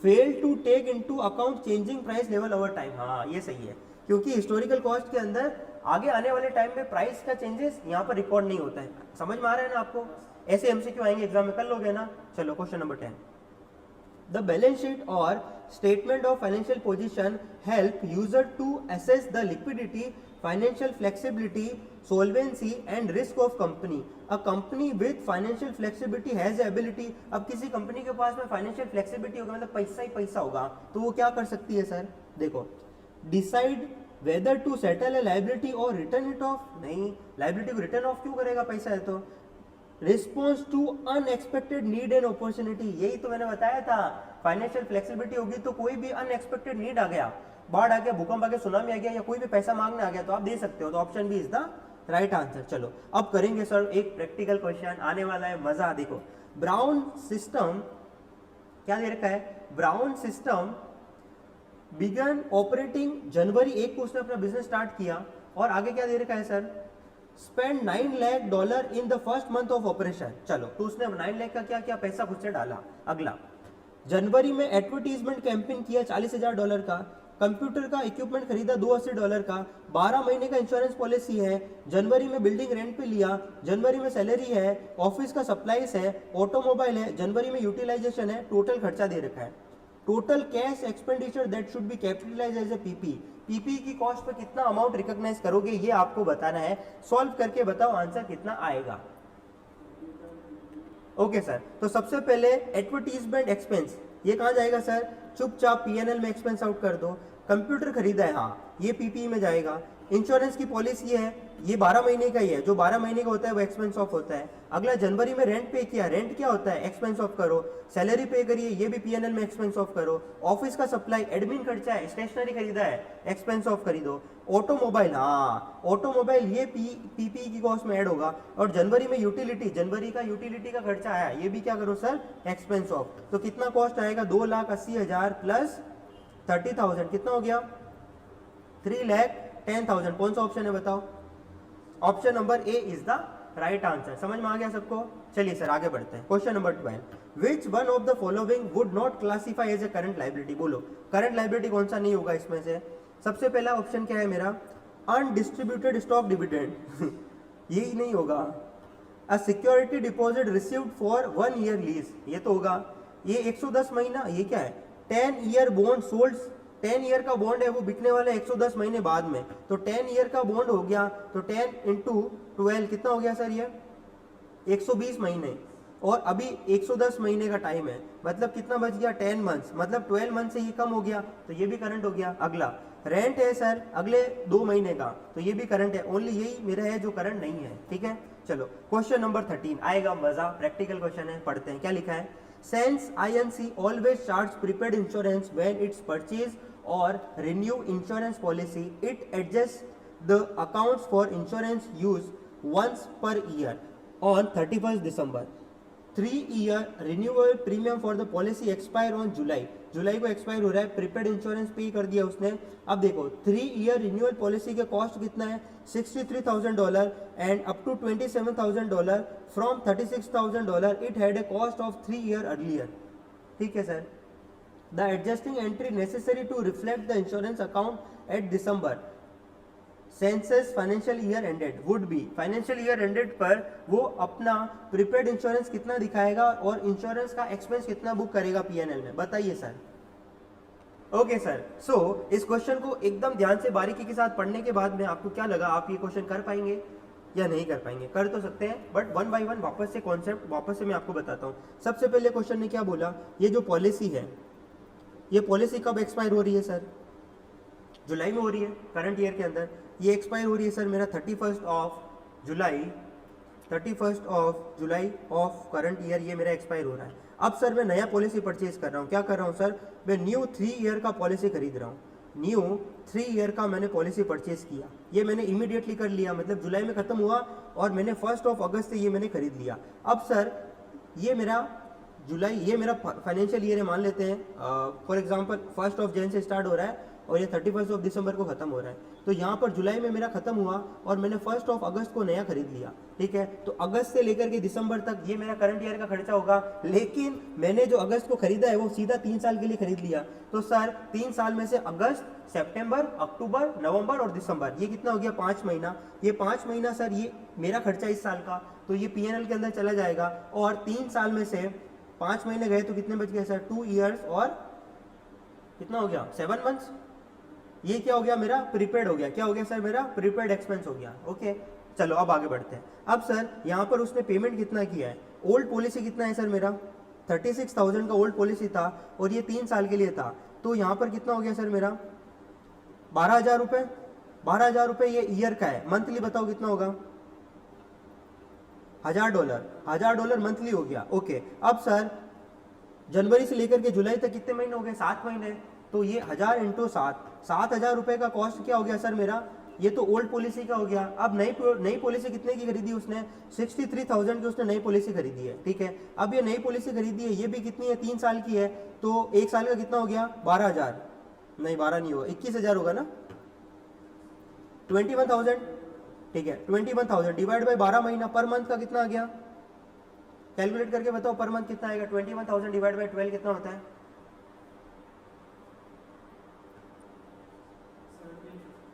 Fail to take into account changing price level over time, हाँ ये सही है, क्योंकि हिस्टोरिकल कॉस्ट के अंदर आगे आने वाले टाइम में प्राइस का चेंजेस यहाँ पर रिकॉर्ड नहीं होता है। समझ में आ रहा है ना आपको? ऐसे एमसीक्यू आएंगे एग्जाम में, कर लोगे ना। चलो question number 10, the balance sheet और statement of financial position help user to assess the liquidity, financial flexibility, solvency and risk of company. A company with financial flexibility has the ability, अब किसी company के पास में financial flexibility होगा, मतलब पैसा ही पैसा होगा, तो वो क्या कर सकती है सर? देखो, decide whether to settle a liability और रिटर्न इट ऑफ, नहीं लाइबिलिटी को रिटर्न ऑफ क्यों करेगा, पैसा है तो। Response to unexpected need and opportunity, यही तो मैंने बताया था, फाइनेंशियल फ्लेक्सिबिलिटी होगी तो कोई भी अनएक्सपेक्टेड नीड आ गया, बाढ़ आ गया, भूकंप आ गया, सुनामी आ गया, या कोई भी पैसा मांगने आ गया तो आप दे सकते हो, तो option B is the right answer. चलो अब करेंगे सर एक प्रैक्टिकल क्वेश्चन, आने वाला है मजा। देखो, ब्राउन सिस्टम क्या दे रखा है, ब्राउन सिस्टम बिगन ऑपरेटिंग जनवरी 1 को उसने अपना बिजनेस स्टार्ट किया, और आगे क्या दे रखा है sir, spend $9 lakh in the first month of operation. चलो तो उसने 9 लाख का क्या किया, पैसा खुद से डाला। अगला, जनवरी में एडवर्टीजमेंट कैंपेन किया $40,000 का, कंप्यूटर का इक्विपमेंट खरीदा $280 का, 12 महीने का इंश्योरेंस पॉलिसी है, जनवरी में बिल्डिंग रेंट पे लिया, जनवरी में सैलरी है, ऑफिस का सप्लाईज है, ऑटोमोबाइल है, जनवरी में यूटिलाइजेशन है, टोटल खर्चा दे रखा है। Total cash expenditure that should be capitalized as a PP, PP की कॉस्ट पे कितना अमाउंट रिकॉग्नाइज करोगे ये आपको बताना है। सॉल्व करके बताओ आंसर कितना आएगा। ओके सर, तो सबसे पहले एडवर्टीजमेंट एक्सपेंस, ये कहाँ जाएगा सर, चुपचाप पीएनएल में एक्सपेंस आउट कर दो। कंप्यूटर खरीदा है, हाँ ये पीपी में जाएगा। इंश्योरेंस की पॉलिसी है, ये 12 महीने का ही है, जो 12 महीने का होता है वो एक्सपेंस ऑफ होता है। अगला, जनवरी में रेंट पे किया, रेंट क्या होता है, एक्सपेंस ऑफ करो। सैलरी पे करिए, ये भी पीएनएल में एक्सपेंस ऑफ करो। ऑफिस का सप्लाई, एडमिन खर्चा है, स्टेशनरी खरीदा है, एक्सपेंस ऑफ खरीदो। ऑटोमोबाइल, हाँ ऑटोमोबाइल ये पीपी की कॉस्ट में ऐड होगा। और जनवरी में यूटिलिटी, जनवरी का यूटिलिटी का खर्चा आया, ये भी क्या करो सर, एक्सपेंस ऑफ। तो कितना कॉस्ट आएगा, 2,80,000 प्लस 30,000, कितना हो गया, 3,10,000। कौन सा ऑप्शन है बताओ? Option number A is the right answer. समझ में आ गया सबको? चलिए सर आगे बढ़ते हैं। Question number 12, which one of the following would not classify as a current liability? बोलो करंट लाइबिलिटी कौन सा नहीं होगा इसमें से? सबसे पहला ऑप्शन क्या है मेरा, अनडिस्ट्रीब्यूटेड स्टॉक डिविडेंड यही नहीं होगा। A security deposit received for 1 year lease, ये तो होगा। ये 110 महीना, ये क्या है, 10 ईयर बॉन्ड सोल्ड, 10 ईयर का बॉन्ड है वो बिकने वाला है 110 महीने बाद में, तो 10 ईयर का बॉन्ड हो गया, तो 10 इंटू 12 कितना हो गया सर, ये 120 महीने, और अभी 110 महीने का टाइम है, मतलब कितना बच गया, 10 मंथ्स, मतलब 12 मंथ से ये कम हो गया, तो ये भी करंट हो गया। अगला, रेंट है सर अगले 2 महीने का, तो ये भी करंट है, ओनली यही मेरा है जो करंट नहीं है। ठीक है, चलो क्वेश्चन नंबर 13 आएगा मजा, प्रैक्टिकल क्वेश्चन है, पढ़ते हैं क्या लिखा है। Since INC always charge prepaid insurance when it's purchase or renew insurance policy, it adjusts the accounts for insurance use once per year on 31st December. 3-year renewal premium for the policy expire on July. जुलाई को expire हो रहा है, prepaid insurance पे कर दिया उसने। अब देखो 3-year रिन्यूअल पॉलिसी का कॉस्ट कितना है, $63,000 and up to $27,000 from $36,000 it had a cost of 3 year earlier. ठीक है sir, the adjusting entry necessary to reflect the insurance account at December census financial year ended would be, financial year ended पर वो अपना prepaid insurance कितना दिखाएगा और insurance का expense कितना बुक करेगा पीएनएल में, बताइए सर। ओके सर, सो इस क्वेश्चन को एकदम ध्यान से बारीकी के साथ पढ़ने के बाद में आपको क्या लगा, आप ये क्वेश्चन कर पाएंगे या नहीं कर पाएंगे? कर तो सकते हैं, बट 1 by 1 वापस से कॉन्सेप्ट वापस से मैं आपको बताता हूँ। सबसे पहले क्वेश्चन ने क्या बोला, ये जो पॉलिसी है, ये पॉलिसी कब एक्सपायर हो रही है सर, जुलाई में हो रही है करंट ईयर के अंदर। ये एक्सपायर हो रही है सर मेरा 31st of July of current year, ये मेरा एक्सपायर हो रहा है। अब सर मैं नया पॉलिसी परचेज कर रहा हूँ, क्या कर रहा हूँ सर, मैं न्यू 3 ईयर का पॉलिसी खरीद रहा हूँ। न्यू 3 ईयर का मैंने पॉलिसी परचेज किया, ये मैंने इमीडिएटली कर लिया, मतलब जुलाई में खत्म हुआ और मैंने 1 अगस्त से ये मैंने खरीद लिया। अब सर ये मेरा जुलाई, ये मेरा फाइनेंशियल ईयर है मान लेते हैं, फॉर एग्जांपल 1 जनवरी से स्टार्ट हो रहा है और ये 31 ऑफ दिसंबर को खत्म हो रहा है। तो यहाँ पर जुलाई में मेरा खत्म हुआ और मैंने 1 ऑफ अगस्त को नया खरीद लिया, ठीक है। तो अगस्त से लेकर के दिसंबर तक ये मेरा करंट ईयर का खर्चा होगा, लेकिन मैंने जो अगस्त को खरीदा है वो सीधा 3 साल के लिए खरीद लिया। तो सर 3 साल में से अगस्त, सितंबर, अक्टूबर, नवंबर और दिसंबर, ये कितना हो गया 5 महीना। ये 5 महीना सर ये मेरा खर्चा इस साल का, तो ये पीएनएल के अंदर चला जाएगा। और 3 साल में से 5 महीने गए तो कितने बच गए सर, 2 ईयर्स और कितना हो गया 7 मंथ्स। ये क्या हो गया मेरा प्रीपेड हो गया, क्या हो गया सर मेरा प्रीपेड एक्सपेंस हो गया। ओके चलो अब आगे बढ़ते हैं। अब सर यहाँ पर उसने पेमेंट कितना किया है, ओल्ड पॉलिसी कितना है सर मेरा 36,000 का ओल्ड पॉलिसी था और ये 3 साल के लिए था। तो यहाँ पर कितना हो गया सर मेरा 12,000 रुपये। 12,000 रुपये ये ईयर का है, मंथली बताओ कितना होगा, $1,000। $1,000 मंथली हो गया। ओके अब सर जनवरी से लेकर के जुलाई तक कितने महीने हो गए, 7 महीने। तो ये 1000 इंटू 7, 7,000 रुपये का कॉस्ट क्या हो गया सर मेरा, ये तो ओल्ड पॉलिसी का हो गया। अब नई पॉलिसी कितने की खरीदी उसने, 63,000 की उसने नई पॉलिसी खरीदी है, ठीक है। अब ये नई पॉलिसी खरीदी है, ये भी कितनी है 3 साल की है, तो 1 साल का कितना हो गया 12,000, नहीं 12 नहीं होगा 21,000 होगा ना, 21,000, ठीक है। 21,000 डिवाइड बाई 12 महीना, पर मंथ का कितना आ गया, कैलकुलेट करके बताओ पर मंथ कितना आएगा। 21,000 डिवाइड बाई 12 कितना होता है,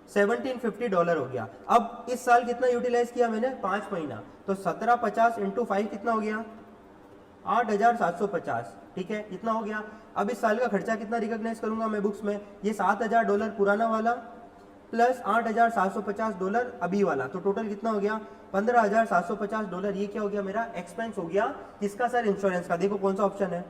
$1,750 हो गया। अब इस साल कितना यूटिलाइज किया मैंने, 5 महीना, तो 1750 इंटू 5 कितना हो गया 8,750, ठीक है इतना हो गया। अब इस साल का खर्चा कितना रिकॉग्नाइज करूंगा मैं बुक्स में, ये $7,000 पुराना वाला प्लस $8,750 अभी वाला, तो टोटल कितना हो गया $15,750। ये क्या हो गया मेरा एक्सपेंस हो गया किसका सर, इंश्योरेंस का। देखो कौन सा ऑप्शन है,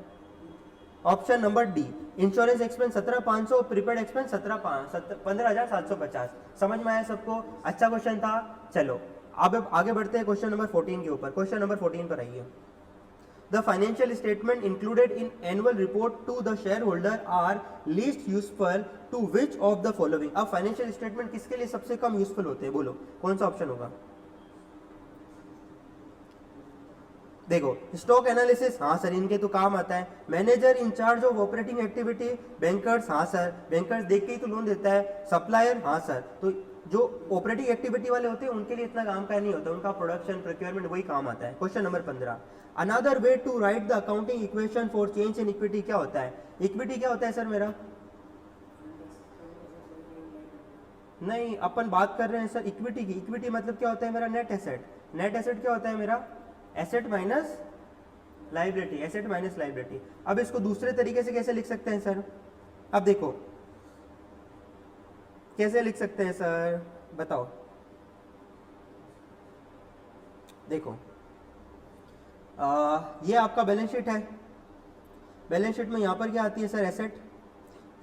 option number D, insurance expense 17,500, prepaid expense 15,750। समझ में आया सबको, अच्छा क्वेश्चन था। चलो अब आगे बढ़ते हैं क्वेश्चन नंबर 14 के ऊपर। क्वेश्चन नंबर 14 पर आइए। The financial statement included in annual report to the shareholder are least useful to which of the following। अब फाइनेंशियल स्टेटमेंट किसके लिए सबसे कम यूजफुल होते हैं, बोलो कौन सा ऑप्शन होगा। देखो स्टॉक एनालिसिस, हाँ सर इनके तो काम आता है। Manager in charge of operating activity, bankers, हाँ सर बैंकर्स देख के ही तो लोन देता है। सप्लायर, हाँ सर, तो जो ऑपरेटिंग एक्टिविटी वाले होते हैं उनके लिए इतना काम का नहीं होता, उनका प्रोडक्शन प्रोक्योरमेंट वही काम आता है। Question number 15, another way to write the accounting equation for change in equity क्या होता है। इक्विटी क्या होता है सर मेरा, नहीं अपन बात कर रहे हैं सर इक्विटी की। इक्विटी मतलब क्या होता है मेरा नेट एसेट। नेट एसेट क्या होता है मेरा, asset minus liability, asset minus liability. अब इसको दूसरे तरीके से कैसे लिख सकते हैं सर, अब देखो कैसे लिख सकते हैं सर बताओ। देखो ये आपका बैलेंस शीट है, बैलेंस शीट में यहाँ पर क्या आती है सर एसेट,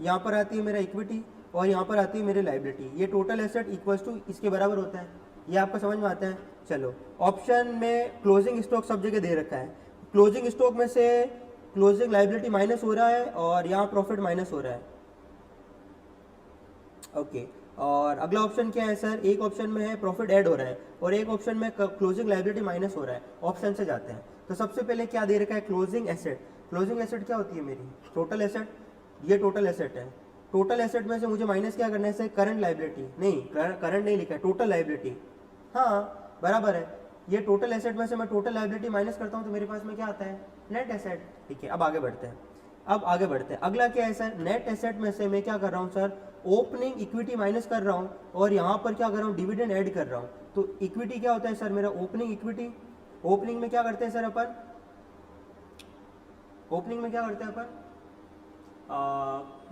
यहाँ पर आती है मेरा इक्विटी और यहाँ पर आती है मेरी लाइबिलिटी। ये टोटल एसेट इक्वल्स टू इसके बराबर होता है, ये आपको समझ में आता है। चलो ऑप्शन में क्लोजिंग स्टॉक सब जगह दे रखा है, क्लोजिंग स्टॉक में से क्लोजिंग लाइबिलिटी माइनस हो रहा है और यहाँ प्रॉफिट माइनस हो रहा है। ओके और अगला ऑप्शन क्या है सर, एक ऑप्शन में है प्रॉफिट ऐड हो रहा है और एक ऑप्शन में क्लोजिंग लाइबिलिटी माइनस हो रहा है। ऑप्शन से जाते हैं तो सबसे पहले क्या दे रखा है क्लोजिंग एसेट। क्लोजिंग एसेट क्या होती है मेरी, टोटल एसेट, ये टोटल एसेट है। टोटल एसेट में से मुझे माइनस क्या करना है सर, करंट लाइबिलिटी, नहीं करंट नहीं लिखा है, टोटल लाइबिलिटी, हाँ बराबर है। ये टोटल एसेट में से मैं टोटल लाइबिलिटी माइनस करता हूँ तो मेरे पास में क्या आता है नेट एसेट, ठीक है। अब आगे बढ़ते हैं, अब आगे बढ़ते हैं। अगला क्या है सर, नेट एसेट में से मैं क्या कर रहा हूँ सर, ओपनिंग इक्विटी माइनस कर रहा हूँ और यहाँ पर क्या कर रहा हूँ डिविडेंड ऐड कर रहा हूँ। तो इक्विटी क्या होता है सर मेरा, ओपनिंग इक्विटी। ओपनिंग में क्या करते हैं सर अपन, ओपनिंग में क्या करते हैं अपन,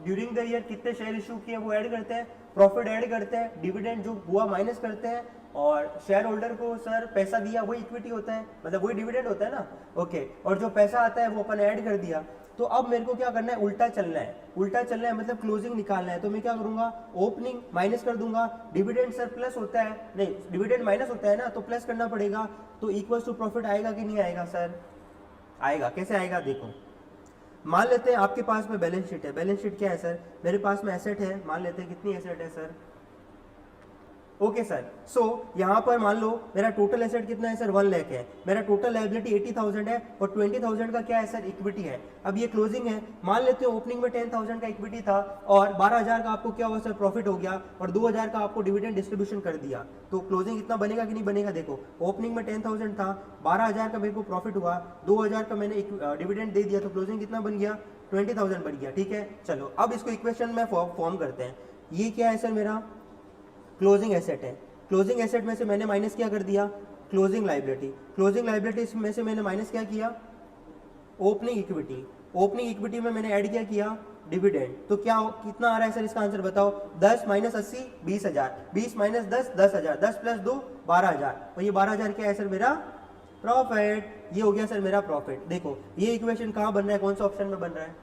ड्यूरिंग द ईयर कितने शेयर इशू किए वो ऐड करते हैं, प्रॉफिट ऐड करते हैं, डिविडेंड जो हुआ माइनस करते हैं और शेयर होल्डर को सर पैसा दिया वही इक्विटी होता है, मतलब वही डिविडेंड होता है ना। ओके और जो पैसा आता है वो अपन ऐड कर दिया। तो अब मेरे को क्या करना है, उल्टा चलना है, उल्टा चलना है मतलब क्लोजिंग निकालना है। तो मैं क्या करूंगा, ओपनिंग माइनस कर दूंगा, डिविडेंड सर प्लस होता है, नहीं डिविडेंड माइनस होता है ना तो प्लस करना पड़ेगा। तो इक्वल टू प्रॉफिट आएगा कि नहीं आएगा सर, आएगा। कैसे आएगा देखो, मान लेते हैं आपके पास में बैलेंस शीट है। बैलेंस शीट क्या है सर, मेरे पास में एसेट है, मान लेते हैं कितनी एसेट है सर, ओके सर। सो यहाँ पर मान लो मेरा टोटल एसेट कितना है सर 1 लाख है, मेरा टोटल लायबिलिटी 80,000 है और 20,000 का क्या है सर इक्विटी है। अब ये क्लोजिंग है, मान लेते हो ओपनिंग में 10,000 का इक्विटी था और 12,000 का आपको क्या हुआ सर प्रॉफिट हो गया और 2,000 का आपको डिविडेंड डिस्ट्रीब्यूशन कर दिया, तो क्लोजिंग इतना बनेगा कि नहीं बनेगा। देखो ओपनिंग में 10,000 था, 12,000 का मेरे को प्रॉफिट हुआ, 2,000 का मैंने डिविडेंड दे दिया, तो क्लोजिंग कितना बन गया 20,000 बन गया। ठीक है, चलो अब इसको इक्वेशन में फॉर्म करते हैं। ये क्या है सर मेरा क्लोजिंग एसेट है, क्लोजिंग एसेट में से मैंने माइनस क्या कर दिया क्लोजिंग लायबिलिटी, क्लोजिंग लायबिलिटी में से मैंने माइनस क्या किया ओपनिंग इक्विटी, ओपनिंग इक्विटी में मैंने ऐड क्या किया डिविडेंड। तो क्या कितना आ रहा है सर इसका आंसर बताओ, 10 माइनस 80 20,000, 20 माइनस 10 10,000, 10 प्लस 2 12,000, और ये 12,000 क्या है सर मेरा प्रॉफिट। ये हो गया सर मेरा प्रॉफिट। देखो ये इक्वेशन कहां बन रहा है, कौन सा ऑप्शन में बन रहा है,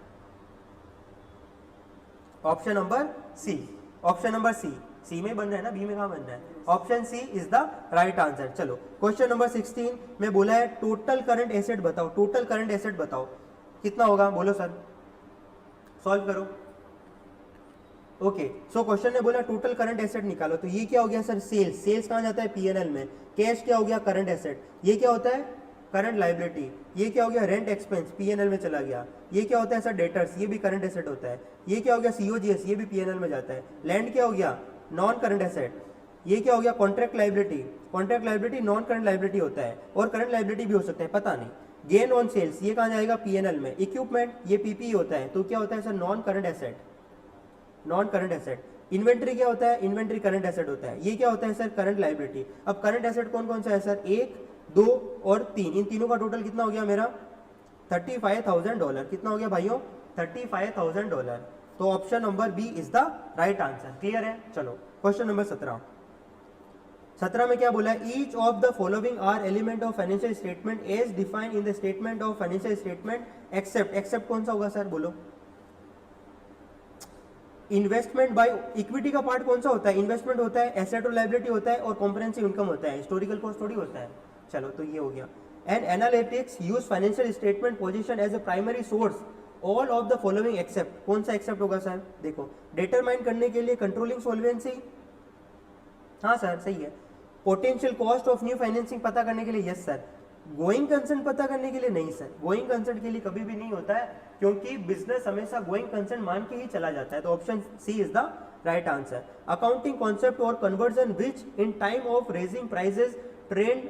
option number C, option number C में बन रहा है ना, बी में कहां बन रहा है, option C is the right answer. चलो क्वेश्चन नंबर 16 में बोला है टोटल करंट एसेट बताओ, टोटल करंट एसेट बताओ कितना होगा, बोलो सर सॉल्व करो। ओके सो क्वेश्चन ने बोला टोटल करंट एसेट निकालो, तो ये क्या हो गया सर सेल्स, सेल्स कहां जाता है पीएनएल में, कैश क्या हो गया करंट एसेट, ये क्या होता है करंट लायबिलिटी, ये क्या हो गया रेंट एक्सपेंस पीएनएल में चला गया, ये क्या होता है सर डेटर्स, ये भी करंट एसेट होता है, ये क्या हो गया सीओजीएस, ये भी पीएनएल में जाता है, लैंड क्या हो गया नॉन करंट एसेट, ये क्या हो गया contract liability, contract liability non current liability होता है और करंट लायबिलिटी भी हो सकता है पता नहीं, गेन ऑन सेल्स ये कहां जाएगा पीएनएल में, इक्विपमेंट ये पीपी होता है, तो क्या होता है sir non current asset, non current asset, inventory क्या होता है इन्वेंट्री करंट एसेट होता है, ये क्या होता है सर करंट लायबिलिटी। अब करंट एसेट कौन कौन सा है सर 1 2 और 3, इन तीनों का टोटल कितना हो गया मेरा $35,000, कितना हो गया भाइयों $35,000, तो option number B is the right answer. Clear है। चलो क्वेश्चन नंबर 17 में क्या बोला है, each of the following are element of financial statement as defined in the statement of financial statement except, except कौन सा होगा सर बोलो, इन्वेस्टमेंट बाय इक्विटी का पार्ट कौन सा होता है, इन्वेस्टमेंट होता है, एसेट और लायबिलिटी होता है और कॉम्प्रिहेंसिव इनकम होता है, हिस्टोरिकल कॉस्ट थोड़ी होता है। चलो तो ये हो गया। And analytics use financial statement position as a primary source all of the following except, कौन सा एक्सेप्ट होगा सर देखो, डिटरमाइन करने के लिए कंट्रोलिंग सोल्वेंसी, हाँ सर सही है, potential cost of new financing पता करने के लिए यस सर, गोइंग कंसर्न पता करने के लिए नहीं सर, गोइंग कंसर्न के लिए कभी भी नहीं होता है क्योंकि बिजनेस हमेशा गोइंग कंसर्न मान के ही चला जाता है, तो option C is the right answer. Accounting concept और conversion which in time of raising prices trend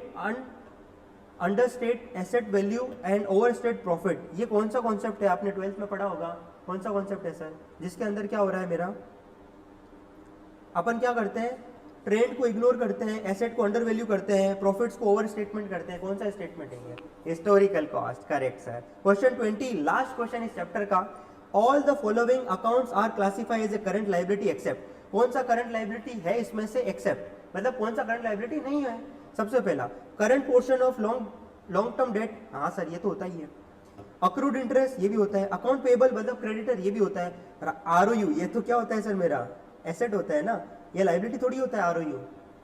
understate asset value and overstate profit, ये कौन सा कॉन्सेप्ट है आपने 12th में पढ़ा होगा, कौन सा कॉन्सेप्ट है सर जिसके अंदर क्या हो रहा है मेरा, अपन क्या करते हैं ट्रेंड को इग्नोर करते हैं, एसेट को अंडर वैल्यू करते हैं, प्रॉफिट्स को ओवर स्टेटमेंट करते हैं, कौन सा स्टेटमेंट है ये historical cost, correct sir. Question 20 last question इस चैप्टर का, all the following accounts are classified as a current liability except, कौन सा करंट लायबिलिटी है इसमें से एक्सेप्ट, मतलब कौन सा करंट लायबिलिटी नहीं है। सबसे पहला current portion of long term debt, हाँ सर ये तो होता ही है, अक्रूड इंटरेस्ट ये भी होता है, अकाउंट पेबल मतलब क्रेडिटर ये भी होता है, आरओयू ये तो क्या होता है सर मेरा एसेट होता है ना, ये लायबिलिटी थोड़ी होता है आरओयू,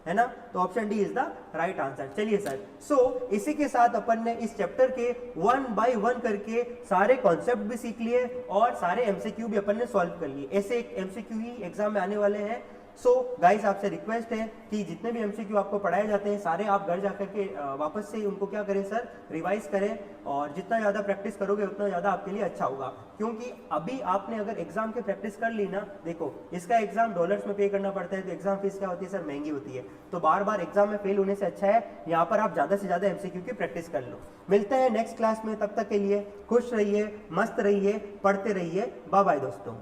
है ना, तो option D is the right answer. चलिए सर, सो इसी के साथ अपन ने इस चैप्टर के 1 बाय 1 करके सारे कॉन्सेप्ट भी सीख लिए और सारे एमसीक्यू भी अपन ने सॉल्व कर लिए, ऐसे एक एमसीक्यू ही एग्जाम में आने वाले हैं। सो गाइस आपसे रिक्वेस्ट है कि जितने भी एमसीक्यू आपको पढ़ाए जाते हैं सारे आप घर जाकर के वापस से उनको क्या करें सर रिवाइज करें, और जितना ज़्यादा प्रैक्टिस करोगे उतना ज़्यादा आपके लिए अच्छा होगा, क्योंकि अभी आपने अगर एग्जाम की प्रैक्टिस कर ली ना, देखो इसका एग्जाम डॉलर्स में पे करना पड़ता है, तो एग्जाम फीस क्या होती है सर महंगी होती है, तो बार बार एग्जाम में फेल होने से अच्छा है यहाँ पर आप ज़्यादा से ज़्यादा एमसीक्यू की प्रैक्टिस कर लो। मिलते हैं नेक्स्ट क्लास में, तब तक के लिए खुश रहिए, मस्त रहिए, पढ़ते रहिए, बाय बाय दोस्तों।